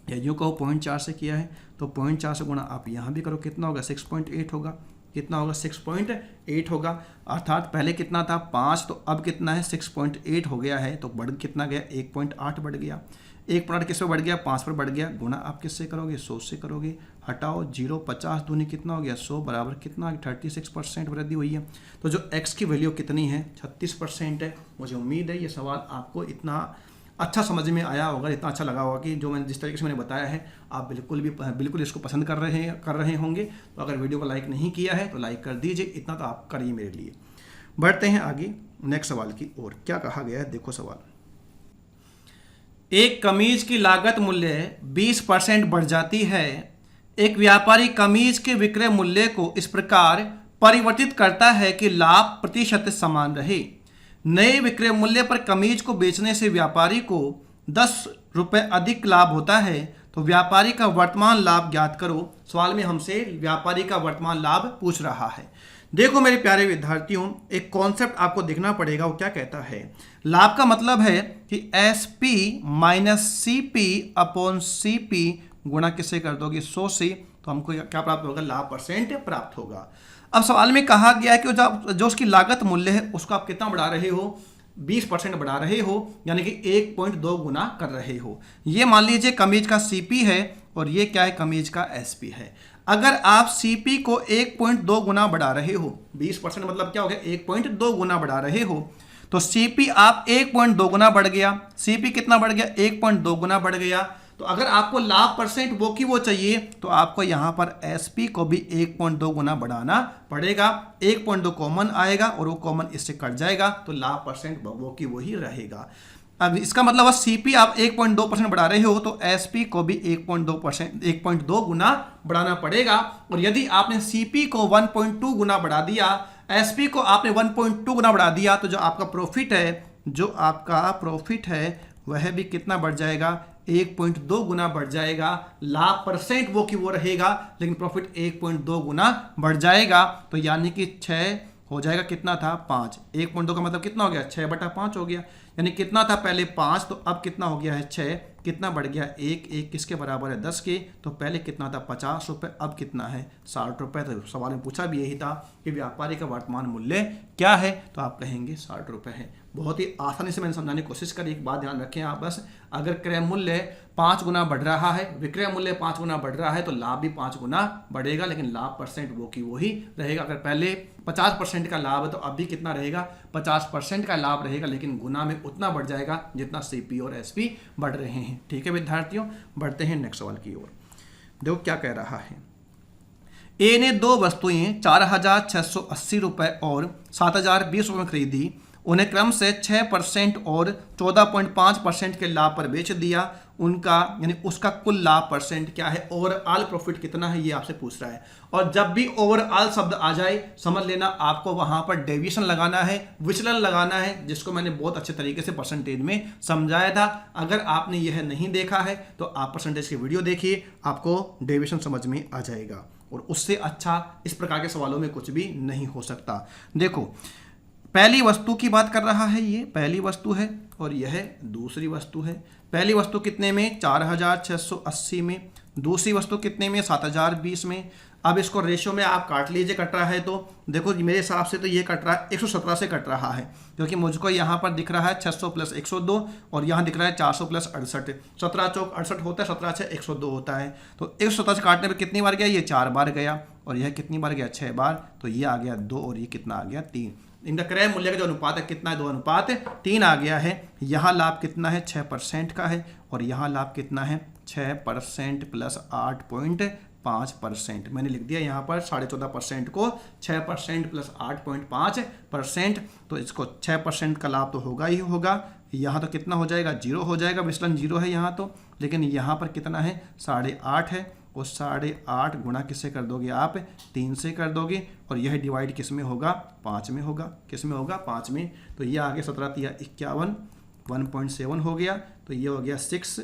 या यूँ कहो 0.4 से किया है। तो 0.4 से गुणा आप यहाँ भी करो, कितना होगा 6.8 होगा। कितना होगा 6.8 होगा। अर्थात पहले कितना था 5, तो अब कितना है 6.8 हो गया है। तो बढ़ कितना गया 1.8 बढ़ गया। 1.8 किस पे बढ़ गया 5 पर बढ़ गया। गुणा आप किससे करोगे 100 से करोगे। हटाओ 0 50 दूनी कितना हो गया 100 बराबर कितना 36% वृद्धि हुई है। तो जो x की वैल्यू कितनी है 36% है। मुझे उम्मीद है ये सवाल आपको इतना अच्छा समझ में आया होगा, इतना अच्छा लगा होगा कि जो मैंने जिस तरीके से मैंने बताया है आप बिल्कुल इसको पसंद कर रहे होंगे। तो अगर वीडियो को लाइक नहीं किया है तो लाइक कर दीजिए, इतना तो आप करिए मेरे लिए। बढ़ते हैं आगे नेक्स्ट सवाल की ओर। क्या कहा गया है देखो सवाल। एक कमीज की लागत मूल्य 20% बढ़ जाती है। एक व्यापारी कमीज के विक्रय मूल्य को इस प्रकार परिवर्तित करता है कि लाभ प्रतिशत समान रहे। नए विक्रय मूल्य पर कमीज को बेचने से व्यापारी को 10 रुपये अधिक लाभ होता है, तो व्यापारी का वर्तमान लाभ ज्ञात करो। सवाल में हमसे व्यापारी का वर्तमान लाभ पूछ रहा है। देखो मेरे प्यारे विद्यार्थियों, एक कॉन्सेप्ट आपको देखना पड़ेगा। वो क्या कहता है? लाभ का मतलब है कि SP minus CP upon CP गुणा किससे कर दोगे? 100 से, तो हमको क्या प्राप्त होगा? लाभ परसेंट प्राप्त होगा। अब सवाल में कहा गया है कि जो उसकी लागत मूल्य है उसको आप कितना बढ़ा रहे हो? 20% बढ़ा रहे हो, यानी कि 1.2 गुना कर रहे हो। ये मान लीजिए कमीज का CP है और ये क्या है? कमीज का SP है। अगर आप CP को 1.2 गुना बढ़ा रहे हो, 20% मतलब क्या हो गया? 1.2 गुना बढ़ा रहे हो, तो CP आप 1.2 गुना बढ़ गया। CP कितना बढ़ गया? 1.2 गुना बढ़ गया। तो अगर आपको लाभ परसेंट वो की वो चाहिए, तो आपको यहां पर SP को भी 1.2 गुना बढ़ाना पड़ेगा। 1.2 कॉमन आएगा और वो कॉमन इससे कट जाएगा, तो लाभ परसेंट वो की वही रहेगा। अब इसका मतलब है CP आप 1.2% बढ़ा रहे हो, तो SP को भी 1.2 गुना बढ़ाना पड़ेगा। और यदि आपने CP को 1.2 गुना बढ़ा दिया, SP को आपने 1.2 गुना बढ़ा दिया, तो जो आपका प्रॉफिट है वह भी कितना बढ़ जाएगा? 1.2 गुना बढ़ जाएगा। लाभ परसेंट वो की वो रहेगा, लेकिन प्रॉफिट 1.2 गुना बढ़ जाएगा। तो यानी कि 6 हो जाएगा, कितना था? 5। 1.2 का मतलब कितना हो गया? 6/5 हो गया। यानी कितना था पहले? 5, तो अब कितना हो गया है? 6। कितना बढ़ गया? 1 किसके बराबर है? 10 के। तो पहले कितना था? 50 रुपये, अब कितना है? 60 रुपये। तो सवाल में पूछा भी यही था कि व्यापारी का वर्तमान मूल्य क्या है, तो आप कहेंगे 60 रुपये है। बहुत ही आसानी से मैंने समझाने की कोशिश करी। एक बात ध्यान रखें आप बस, अगर क्रय मूल्य 5 गुना बढ़ रहा है, विक्रय मूल्य 5 गुना बढ़ रहा है, तो लाभ भी 5 गुना बढ़ेगा, लेकिन लाभ परसेंट वो की वही रहेगा। अगर पहले 50% का लाभ है, तो अब भी कितना रहेगा? 50% का लाभ रहेगा, लेकिन गुना में उतना बढ़ जाएगा जितना CP और SP बढ़ रहे हैं। ठीक है विद्यार्थियों, बढ़ते हैं नेक्स्ट सवाल की ओर। देखो क्या कह रहा है। A ने 2 वस्तुएं 4,680 रुपये और 7,020 रुपये में खरीदी। उन्हें क्रम से 6% और 14.5% के लाभ पर बेच दिया। उनका यानी उसका कुल लाभ परसेंट क्या है? ओवरऑल प्रॉफिट कितना है, ये आपसे पूछ रहा है। और जब भी ओवरऑल शब्द आ जाए, समझ लेना आपको वहां पर डेविएशन लगाना है, विचलन लगाना है, जिसको मैंने बहुत अच्छे तरीके से परसेंटेज में समझाया था। अगर आपने यह नहीं देखा है तो आप परसेंटेज की वीडियो देखिए, आपको डेविएशन समझ में आ जाएगा। और उससे अच्छा इस प्रकार के सवालों में कुछ भी नहीं हो सकता। देखो, पहली वस्तु की बात कर रहा है, ये पहली वस्तु है और यह दूसरी वस्तु है। पहली वस्तु कितने में? 4,680 में। दूसरी वस्तु कितने में? 7,020 में। अब इसको रेशियो में आप काट लीजिए, कट रहा है तो देखो मेरे हिसाब से तो ये कट रहा है 117 से कट रहा है, क्योंकि मुझको यहाँ पर दिख रहा है 600 + 102 और यहाँ दिख रहा है 400 + 68। 17 चौक 68 होता है, 17 6 102 होता है। तो 117 से काटने पर कितनी बार गया? ये 4 बार गया। और यह कितनी बार गया? 6 बार। तो ये आ गया 2 और ये कितना आ गया? 3। इनका क्रय मूल्य का जो अनुपात है कितना है? 2:3 आ गया है। यहाँ लाभ कितना है? 6% का है। और यहाँ लाभ कितना है? 6% + 8.5%। मैंने लिख दिया यहाँ पर 14.5% को 6% + 8.5%। तो इसको 6% का लाभ तो होगा ही होगा। यहाँ तो कितना हो जाएगा? 0 हो जाएगा, विचलन 0 है यहाँ तो। लेकिन यहाँ पर कितना है? 8.5 है। और 8.5 गुणा किससे कर दोगे आप? 3 से कर दोगे। और यह डिवाइड किस में होगा? 5 में होगा। किस में होगा? 5 में। तो ये आगे 17 × 51 1.7 हो गया। तो ये हो गया 6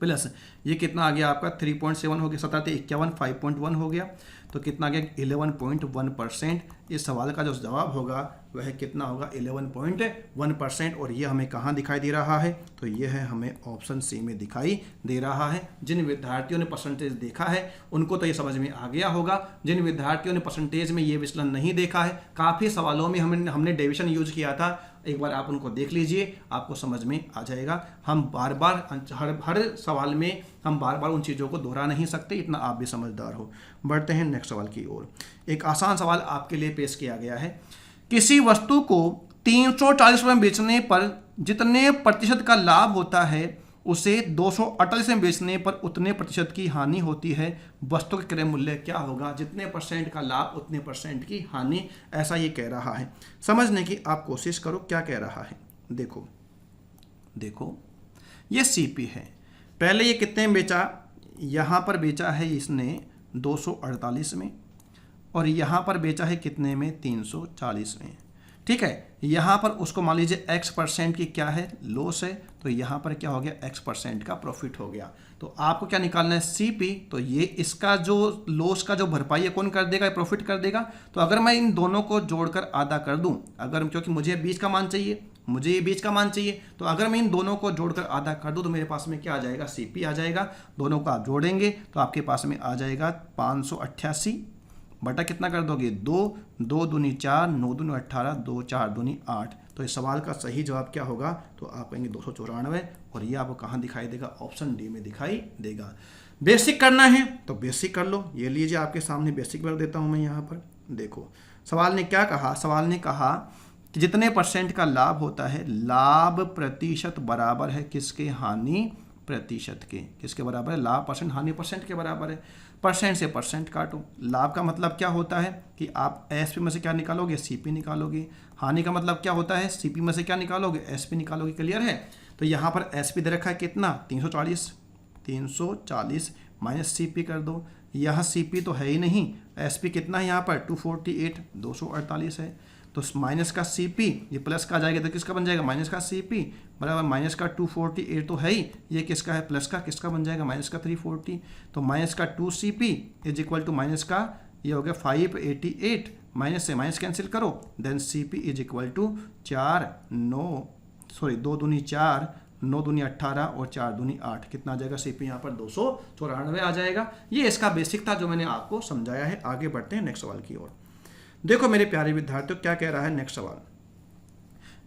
प्लस ये कितना आ गया आपका? 3.7 हो गया। 17 × 51 5.1 हो गया। तो कितना आ गया? 11.1%। इस सवाल का जो जवाब होगा वह कितना होगा? 11.1%। और ये हमें कहाँ दिखाई दे रहा है? तो ये है हमें ऑप्शन C में दिखाई दे रहा है। जिन विद्यार्थियों ने परसेंटेज देखा है उनको तो ये समझ में आ गया होगा। जिन विद्यार्थियों ने परसेंटेज में ये विचलन नहीं देखा है, काफ़ी सवालों में हमने डेविएशन यूज किया था, एक बार आप उनको देख लीजिए, आपको समझ में आ जाएगा। हम बार बार हर सवाल में हम बार बार उन चीज़ों को दोहरा नहीं सकते, इतना आप भी समझदार हो। बढ़ते हैं नेक्स्ट सवाल की ओर। एक आसान सवाल आपके लिए पेश किया गया है। किसी वस्तु को 340 रुपये में बेचने पर जितने प्रतिशत का लाभ होता है उसे 248 में बेचने पर उतने प्रतिशत की हानि होती है। वस्तु का क्रय मूल्य क्या होगा? जितने % का लाभ उतने % की हानि, ऐसा ये कह रहा है। समझने की आप कोशिश करो क्या कह रहा है। देखो ये CP है, पहले ये कितने में बेचा, यहाँ पर बेचा है इसने 248 में, और यहाँ पर बेचा है कितने में, 340 में। ठीक है, यहाँ पर उसको मान लीजिए x% की क्या है, लॉस है, तो यहाँ पर क्या हो गया, x% का प्रॉफिट हो गया। तो आपको क्या निकालना है, CP। तो ये इसका जो लॉस का जो भरपाई है कौन कर देगा, प्रॉफिट कर देगा। तो अगर मैं इन दोनों को जोड़कर आधा कर दूं, अगर क्योंकि मुझे बीच का मान चाहिए, मुझे ये बीच का मान चाहिए, तो अगर मैं इन दोनों को जोड़कर आधा कर दूं तो मेरे पास में क्या आ जाएगा, CP आ जाएगा। दोनों को आप जोड़ेंगे तो आपके पास में आ जाएगा 588 बटा कितना कर दोगे, 2, 2 दूनी 4, 9 दूनी 18, 2 4 दूनी 8। तो इस सवाल का सही जवाब क्या होगा, तो आप कहेंगे 294, और ये आपको कहाँ दिखाई देगा, ऑप्शन डी में दिखाई देगा। बेसिक करना है तो बेसिक कर लो। ये लीजिए आपके सामने बेसिक कर देता हूँ मैं यहाँ पर। देखो सवाल ने क्या कहा, सवाल ने कहा कि जितने % का लाभ होता है, लाभ प्रतिशत बराबर है किसके, हानि प्रतिशत के। किसके बराबर है, लाभ % हानि % के बराबर है। % से % काटो। लाभ का मतलब क्या होता है कि आप SP में से क्या निकालोगे, CP निकालोगे। हानि का मतलब क्या होता है, CP में से क्या निकालोगे, SP निकालोगे। क्लियर है। तो यहाँ पर SP दे रखा है कितना, 340 माइनस CP कर दो। यहाँ CP तो है ही नहीं, SP कितना है यहाँ पर, 248, 248 है। तो माइनस का CP, ये प्लस का आ जाएगा तो किसका बन जाएगा, माइनस का CP बराबर माइनस का 248 तो है ही, ये किसका है, प्लस का किसका बन जाएगा, माइनस का 340। तो माइनस का 2CP is equal to minus का ये हो गया 588, माइनस से माइनस कैंसिल करो, then CP is equal to 2 दूनी 4, 9 दूनी 18 और 4 दूनी 8। कितना आ जाएगा, CP यहाँ पर 294 आ जाएगा। ये इसका बेसिक था जो मैंने आपको समझाया है। आगे बढ़ते हैं नेक्स्ट सवाल की ओर। देखो मेरे प्यारे विद्यार्थियों, क्या कह रहा है नेक्स्ट सवाल,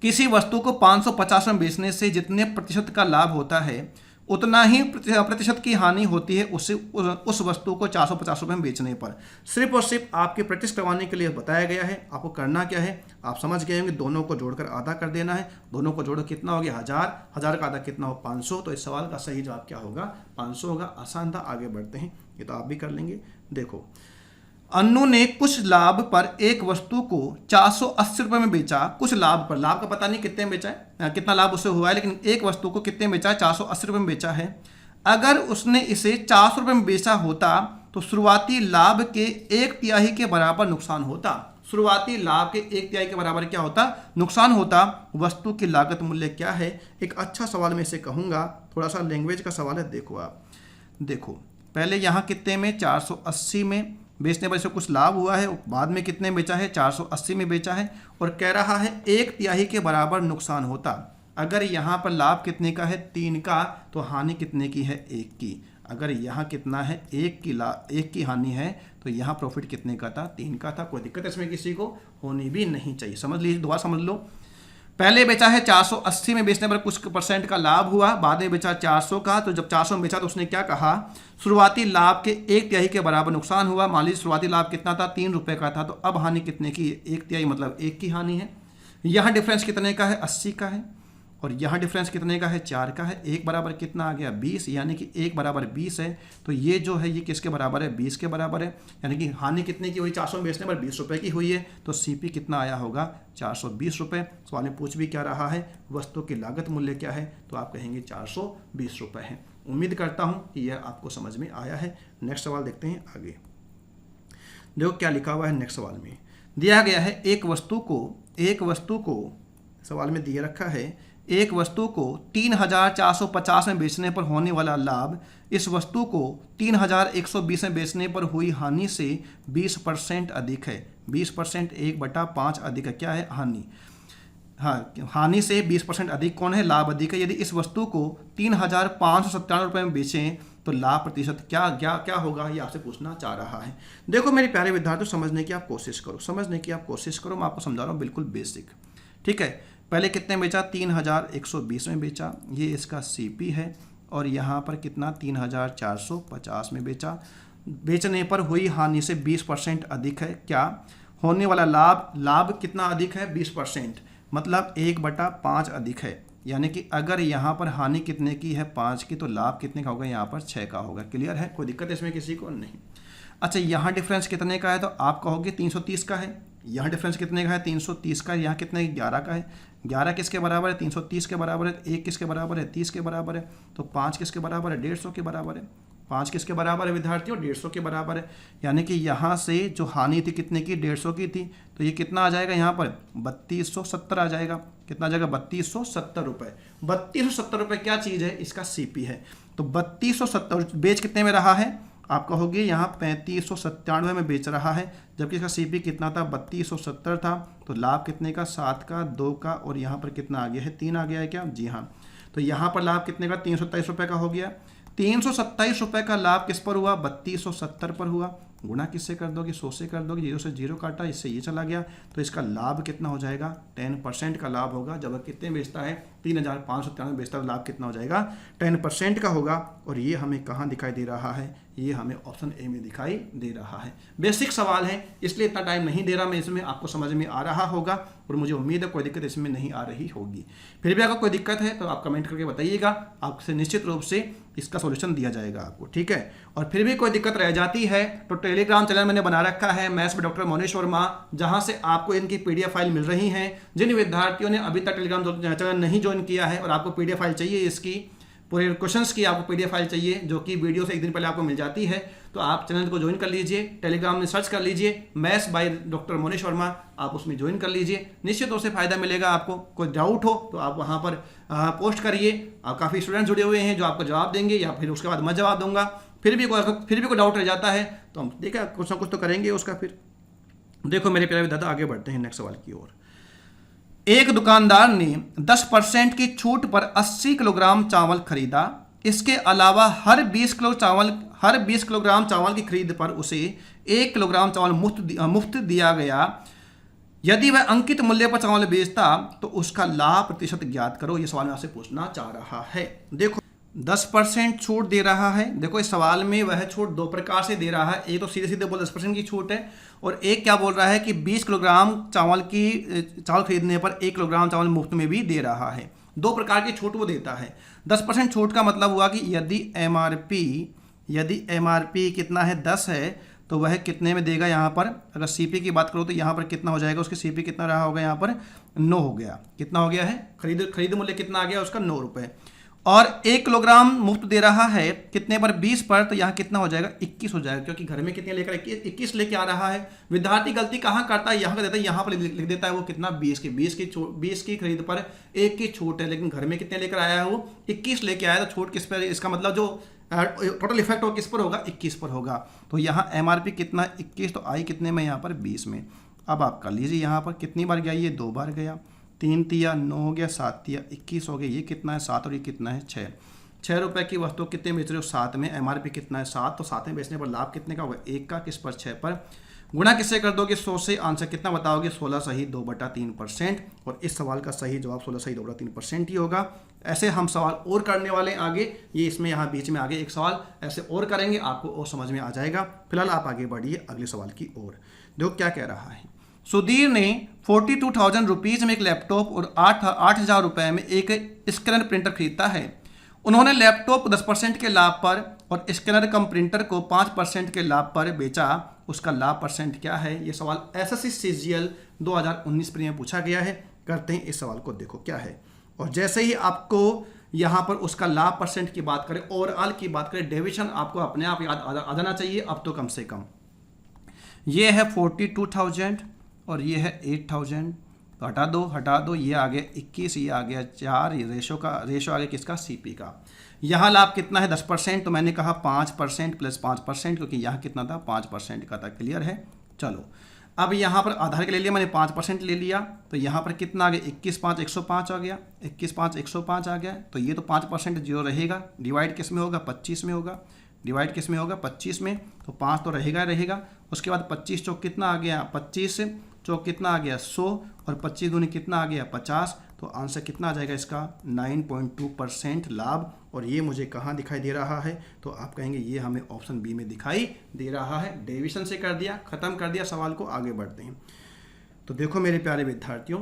किसी वस्तु को 550 में बेचने से जितने प्रतिशत का लाभ होता है उतना ही प्रतिशत की हानि होती है उस वस्तु को 450 रुपये में बेचने पर। सिर्फ और सिर्फ आपके प्रैक्टिस करवाने के लिए बताया गया है। आपको करना क्या है, आप समझ गए होंगे, दोनों को जोड़कर आधा कर देना है। दोनों को जोड़ो कितना हो गया, 1000 का आधा कितना हो, 500। तो इस सवाल का सही जवाब क्या होगा, 500 होगा। आसान था। आगे बढ़ते हैं, ये तो आप भी कर लेंगे। देखो, अन्नू ने कुछ लाभ पर एक वस्तु को 480 रुपये में बेचा। कुछ लाभ पर, लाभ का पता नहीं कितने में बेचा है, कितना लाभ उससे हुआ है, लेकिन एक वस्तु को कितने में बेचा है, 480 रुपये में बेचा है। अगर उसने इसे 400 रुपये में बेचा होता तो शुरुआती लाभ के 1/3 के बराबर नुकसान होता। शुरुआती लाभ के 1/3 के बराबर क्या होता, नुकसान होता। वस्तु की लागत मूल्य क्या है, एक अच्छा सवाल में इसे कहूँगा, थोड़ा सा लैंग्वेज का सवाल है। देखो आप, देखो पहले यहाँ कितने में, 480 में बेचने पर इसे कुछ लाभ हुआ है, बाद में कितने में बेचा है, 480 में बेचा है, और कह रहा है 1/3 के बराबर नुकसान होता। अगर यहाँ पर लाभ कितने का है, 3 का, तो हानि कितने की है, 1 की। अगर यहाँ कितना है, 1 की हानि है, तो यहाँ प्रॉफिट कितने का था, 3 का था। कोई दिक्कत इसमें किसी को होनी भी नहीं चाहिए। समझ लीजिए, दोबारा समझ लो। पहले बेचा है 480 में, बेचने पर कुछ % का लाभ हुआ, बाद में बेचा 400 का। तो जब 400 में बेचा तो उसने क्या कहा, शुरुआती लाभ के 1/3 के बराबर नुकसान हुआ। मान लीजिए शुरुआती लाभ कितना था, 3 रुपये का था, तो अब हानि कितने की, 1/3 मतलब 1 की हानि है। यहाँ डिफरेंस कितने का है, 80 का है, और यहाँ डिफरेंस कितने का है, 4 का है। 1 बराबर कितना आ गया, 20, यानी कि 1 बराबर 20 है। तो ये जो है ये किसके बराबर है, 20 के बराबर है। यानी कि हानि कितने की हुई, 400 में बेचने पर 20 रुपये की हुई है। तो CP कितना आया होगा, 420 रुपये। सवाल में पूछ भी क्या रहा है, वस्तु की लागत मूल्य क्या है, तो आप कहेंगे 420 रुपये है। उम्मीद करता हूँ कि यह आपको समझ में आया है। नेक्स्ट सवाल देखते हैं आगे। देखो क्या लिखा हुआ है नेक्स्ट सवाल में। दिया गया है एक वस्तु को सवाल में दिया रखा है, एक वस्तु को 3450 में बेचने पर होने वाला लाभ इस वस्तु को 3120 में बेचने पर हुई हानि से 20% अधिक है। 20% 1/5 अधिक है, क्या है, हानि। हाँ, हानि से 20% अधिक कौन है, लाभ अधिक है। यदि इस वस्तु को 3597 रुपये में बेचें तो लाभ प्रतिशत क्या होगा, ये आपसे पूछना चाह रहा है। देखो मेरे प्यारे विद्यार्थियों, समझने की आप कोशिश करो। मैं आपको समझा रहा हूँ, बिल्कुल बेसिक। ठीक है, पहले कितने बेचा, 3120 में बेचा, ये इसका CP है, और यहाँ पर कितना, 3450 में बेचा। बेचने पर हुई हानि से 20% अधिक है। क्या होने वाला लाभ कितना अधिक है, 20%, मतलब 1/5 अधिक है। यानी कि अगर यहाँ पर हानि कितने की है, 5 की, तो लाभ कितने का होगा, यहाँ पर 6 का होगा। क्लियर है, कोई दिक्कत इसमें किसी को नहीं। अच्छा, यहाँ डिफरेंस कितने का है, तो आप कहोगे 330 का है। यहाँ डिफरेंस कितने का है 330 का, यहाँ कितने 11 का है। 11 किसके बराबर है 330 के बराबर है, 1 किसके बराबर है 30 के बराबर है, तो 5 किसके बराबर है 150 के बराबर है। 5 किसके बराबर है विद्यार्थियों 150 के बराबर है। यानी कि यहाँ से जो हानि थी कितने की 150 की थी, तो ये कितना आ जाएगा यहाँ पर 3270 आ जाएगा। कितना आ जाएगा 3270 रुपये। 3270 रुपये क्या चीज़ है, इसका सीपी है। तो 3270 बेच कितने में रहा है, आप कहोगे यहाँ 3597 में बेच रहा है, जबकि इसका सीपी कितना था 3270 था। तो लाभ कितने का 7 का 2 का और यहाँ पर कितना आ गया है 3 आ गया है क्या, जी हाँ। तो यहाँ पर लाभ कितने का 327 रुपये का हो गया। 327 रुपये का लाभ किस पर हुआ 3270 पर हुआ। गुणा किससे कर दोगे 100 से कर दोगे, 0 से 0 काटा, इससे ये चला गया। तो इसका लाभ कितना हो जाएगा 10% का लाभ होगा। जब कितने बेचता है 3593 बेचता है, लाभ कितना हो जाएगा 10% का होगा। और ये हमें कहाँ दिखाई दे रहा है, ये हमें ऑप्शन ए में दिखाई दे रहा है। बेसिक सवाल है इसलिए इतना टाइम नहीं दे रहा मैं, इसमें आपको समझ में आ रहा होगा और मुझे उम्मीद है कोई दिक्कत इसमें नहीं आ रही होगी। फिर भी अगर कोई दिक्कत है तो आप कमेंट करके बताइएगा, आपसे निश्चित रूप से इसका सॉल्यूशन दिया जाएगा आपको, ठीक है। और फिर भी कोई दिक्कत रह जाती है तो टेलीग्राम चैनल मैंने बना रखा है मैथ्स में डॉक्टर मोनेश वर्मा, जहां से आपको इनकी पीडीएफ फाइल मिल रही हैं। जिन विद्यार्थियों ने अभी तक टेलीग्राम चैनल नहीं ज्वाइन किया है और आपको पीडीएफ फाइल चाहिए, इसकी पूरे क्वेश्चंस की आपको पीडीएफ फाइल चाहिए जो कि वीडियो से एक दिन पहले आपको मिल जाती है, तो आप चैनल को ज्वाइन कर लीजिए। टेलीग्राम में सर्च कर लीजिए मैथ्स बाय डॉक्टर मोनेश वर्मा, आप उसमें ज्वाइन कर लीजिए। निश्चित रूप से फायदा मिलेगा आपको। कोई डाउट हो तो आप वहां पर पोस्ट करिए। आप काफ़ी स्टूडेंट्स जुड़े हुए हैं जो आपको जवाब देंगे या फिर उसके बाद मैं जवाब दूंगा। फिर भी कोई डाउट रह जाता है तो हम देखा कुछ ना कुछ तो करेंगे उसका। फिर देखो मेरे प्यारे विद्यार्थी आगे बढ़ते हैं नेक्स्ट सवाल की ओर। एक दुकानदार ने 10% की छूट पर 80 किलोग्राम चावल खरीदा। इसके अलावा हर 20 किलोग्राम चावल की खरीद पर उसे 1 किलोग्राम चावल मुफ्त दिया गया। यदि वह अंकित मूल्य पर चावल बेचता तो उसका लाभ प्रतिशत ज्ञात करो। यह सवाल मैं आपसे पूछना चाह रहा है। देखो 10% छूट दे रहा है। देखो इस सवाल में वह छूट दो प्रकार से दे रहा है। एक तो सीधे सीधे बोल 10% की छूट है और एक क्या बोल रहा है कि 20 किलोग्राम चावल खरीदने पर 1 किलोग्राम चावल मुफ्त में भी दे रहा है। दो प्रकार की छूट वो देता है। 10% छूट का मतलब हुआ कि यदि एमआरपी कितना है 10 है तो वह कितने में देगा। यहाँ पर अगर सीपी की बात करो तो यहाँ पर कितना हो जाएगा, उसकी सीपी कितना रहा होगा, यहाँ पर 9 हो गया। कितना हो गया है, खरीद मूल्य कितना आ गया उसका 9 रुपये। और 1 किलोग्राम मुफ्त दे रहा है कितने पर 20 पर, तो यहाँ कितना हो जाएगा 21 हो जाएगा, क्योंकि घर में कितने लेकर 21 लेके आ रहा है। विद्यार्थी गलती कहाँ करता है, यहाँ का देता है, यहाँ पर लिख देता है वो कितना 20 की खरीद पर 1 की छूट है, लेकिन घर में कितने लेकर आया है वो 21 लेके आया। तो छूट किस पर, इसका मतलब जो टोटल इफेक्ट हो किस पर होगा 21 पर होगा। तो यहाँ एमआरपी कितना 21, तो आई कितने में यहाँ पर 20 में। अब आप कर लीजिए यहाँ पर कितनी बार गया, ये 2 बार गया। 3 तिया 9 हो गया, 7 तिया 21 हो गया। ये कितना है 7 और ये कितना है 6 रुपये की वस्तु कितने बेच रहे हो 7 में। एमआरपी कितना है 7, तो 7 में बेचने पर लाभ कितने का होगा 1 का, किस पर 6 पर। गुणा किससे कर दोगे 100 से, आंसर कितना बताओगे 16 सही 2/3%। और इस सवाल का सही जवाब 16 सही 2/3% ही होगा। ऐसे हम सवाल और करने वाले आगे, ये इसमें यहाँ बीच में आगे एक सवाल ऐसे और करेंगे, आपको और समझ में आ जाएगा। फिलहाल आप आगे बढ़िए अगले सवाल की ओर। देखो क्या कह रहा है। सुधीर ने 42,000 रुपीज़ में एक लैपटॉप और 8,000 रुपये में एक स्कैनर प्रिंटर खरीदा है। उन्होंने लैपटॉप 10% के लाभ पर और स्कैनर कम प्रिंटर को 5% के लाभ पर बेचा। उसका लाभ परसेंट क्या है। ये सवाल एसएससी सीजीएल 2019 प्री में पूछा गया है। करते हैं इस सवाल को, देखो क्या है। और जैसे ही आपको यहाँ पर उसका लाभ परसेंट की बात करें, ओवरऑल की बात करें, डेविएशन आपको अपने आप याद आ जाना चाहिए अब तो कम से कम। ये है 42,000 और ये है 8,000, तो हटा दो, ये आ गया 21, ये आ गया 4, ये रेशो आ गया किसका सीपी का। यहाँ लाभ कितना है 10%, तो मैंने कहा 5% प्लस 5%, क्योंकि यहाँ कितना था 5% का था। क्लियर है। चलो अब यहाँ पर आधार के ले लिया मैंने 5% ले लिया, तो यहाँ पर कितना आ गया 21/5 105 आ गया, 21/5 105 आ गया। तो ये तो 5% जीरो रहेगा, डिवाइड किस में होगा 25 में होगा, डिवाइड किस में होगा 25 में, तो 5 तो रहेगा। उसके बाद 25 चौक कितना आ गया 25 चौक कितना आ गया 100 और 25 दूनी कितना आ गया 50। तो आंसर कितना आ जाएगा इसका 9.2% लाभ। और ये मुझे कहाँ दिखाई दे रहा है, तो आप कहेंगे ये हमें ऑप्शन बी में दिखाई दे रहा है। डेविएशन से कर दिया, खत्म कर दिया सवाल को, आगे बढ़ते हैं। तो देखो मेरे प्यारे विद्यार्थियों,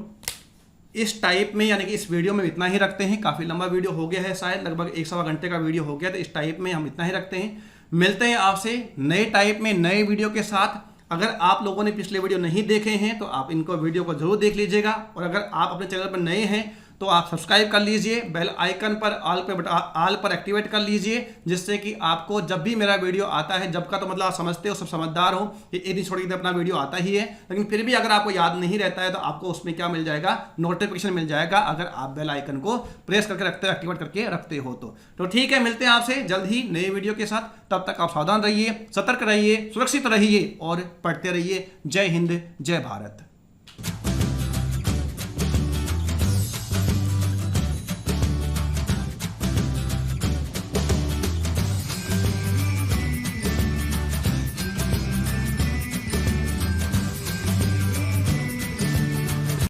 इस टाइप में यानी कि इस वीडियो में इतना ही रखते हैं। काफ़ी लंबा वीडियो हो गया है, शायद लगभग 1 घंटे का वीडियो हो गया, तो इस टाइप में हम इतना ही रखते हैं। मिलते हैं आपसे नए टाइप में नए वीडियो के साथ। अगर आप लोगों ने पिछले वीडियो नहीं देखे हैं तो आप इनको वीडियो को जरूर देख लीजिएगा, और अगर आप अपने चैनल पर नए हैं तो आप सब्सक्राइब कर लीजिए, बेल आइकन पर ऑल पर एक्टिवेट कर लीजिए, जिससे कि आपको जब भी मेरा वीडियो आता है, जब का तो मतलब आप समझते हो, सब समझदार हो, ये नहीं छोड़ के अपना वीडियो आता ही है, लेकिन फिर भी अगर आपको याद नहीं रहता है तो आपको उसमें क्या मिल जाएगा, नोटिफिकेशन मिल जाएगा, अगर आप बेल आइकन को प्रेस करके रखते हो, एक्टिवेट करके रखते हो तो ठीक है, मिलते हैं आपसे जल्द ही नए वीडियो के साथ। तब तक आप सावधान रहिए, सतर्क रहिए, सुरक्षित रहिए और पढ़ते रहिए। जय हिंद, जय भारत।